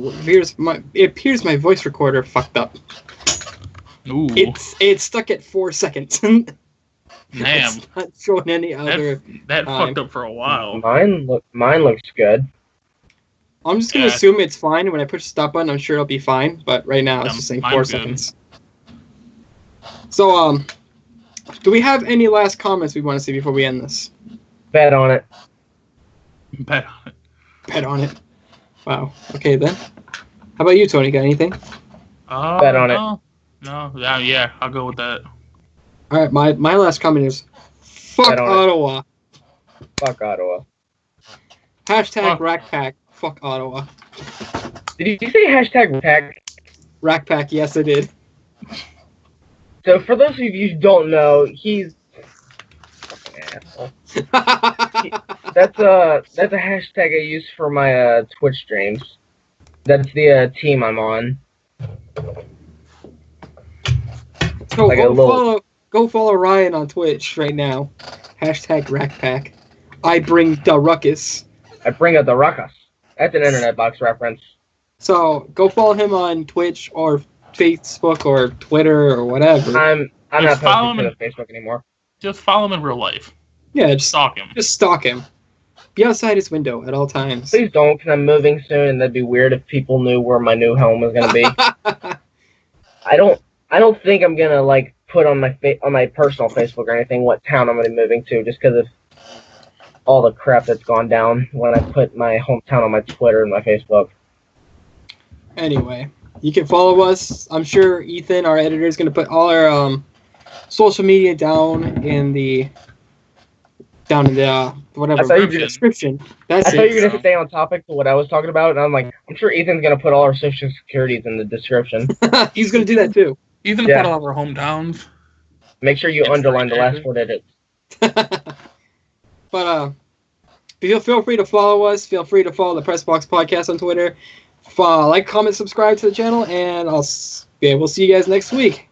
it appears my voice recorder fucked up. Ooh. It's stuck at 4 seconds. Damn. It's not showing any other. That fucked up for a while. Mine looks good. I'm just gonna assume it's fine. When I push the stop button, I'm sure it'll be fine. But right now, it's just saying 4 seconds. So, do we have any last comments we want to see before we end this? Bet on it. Bet on it. Bet on it. Wow. Okay then. How about you, Tony? Got anything? Bet on it. No. Yeah, I'll go with that. All right. My last comment is, fuck Ottawa. Fuck Ottawa. Hashtag Rack Pack. Fuck Ottawa. Did you say hashtag Pack? Rack Pack, yes I did. So for those of you who don't know, he's fucking asshole. That's a hashtag I use for my Twitch streams. That's the team I'm on. So go follow Ryan on Twitch right now. #RackPack. I bring the ruckus. I bring up the ruckus. That's an internet box reference. So go follow him on Twitch or Facebook or Twitter or whatever. I'm not posting to Facebook anymore. Just follow him in real life. Yeah, just stalk him. Just stalk him. Be outside his window at all times. Please don't, because I'm moving soon, and that'd be weird if people knew where my new home was gonna be. I don't think I'm gonna like put on my personal Facebook or anything what town I'm gonna be moving to, just because of all the crap that's gone down when I put my hometown on my Twitter and my Facebook. Anyway, you can follow us. I'm sure Ethan, our editor, is gonna put all our social media down in the whatever description. I thought you were gonna stay on topic to what I was talking about, and I'm like, I'm sure Ethan's gonna put all our social securities in the description. He's gonna do that too. He's gonna put all of our hometowns. Make sure you underline the last 4 digits. But feel free to follow us. Feel free to follow the Pressbox Podcast on Twitter. Like, comment, subscribe to the channel, and we'll see you guys next week.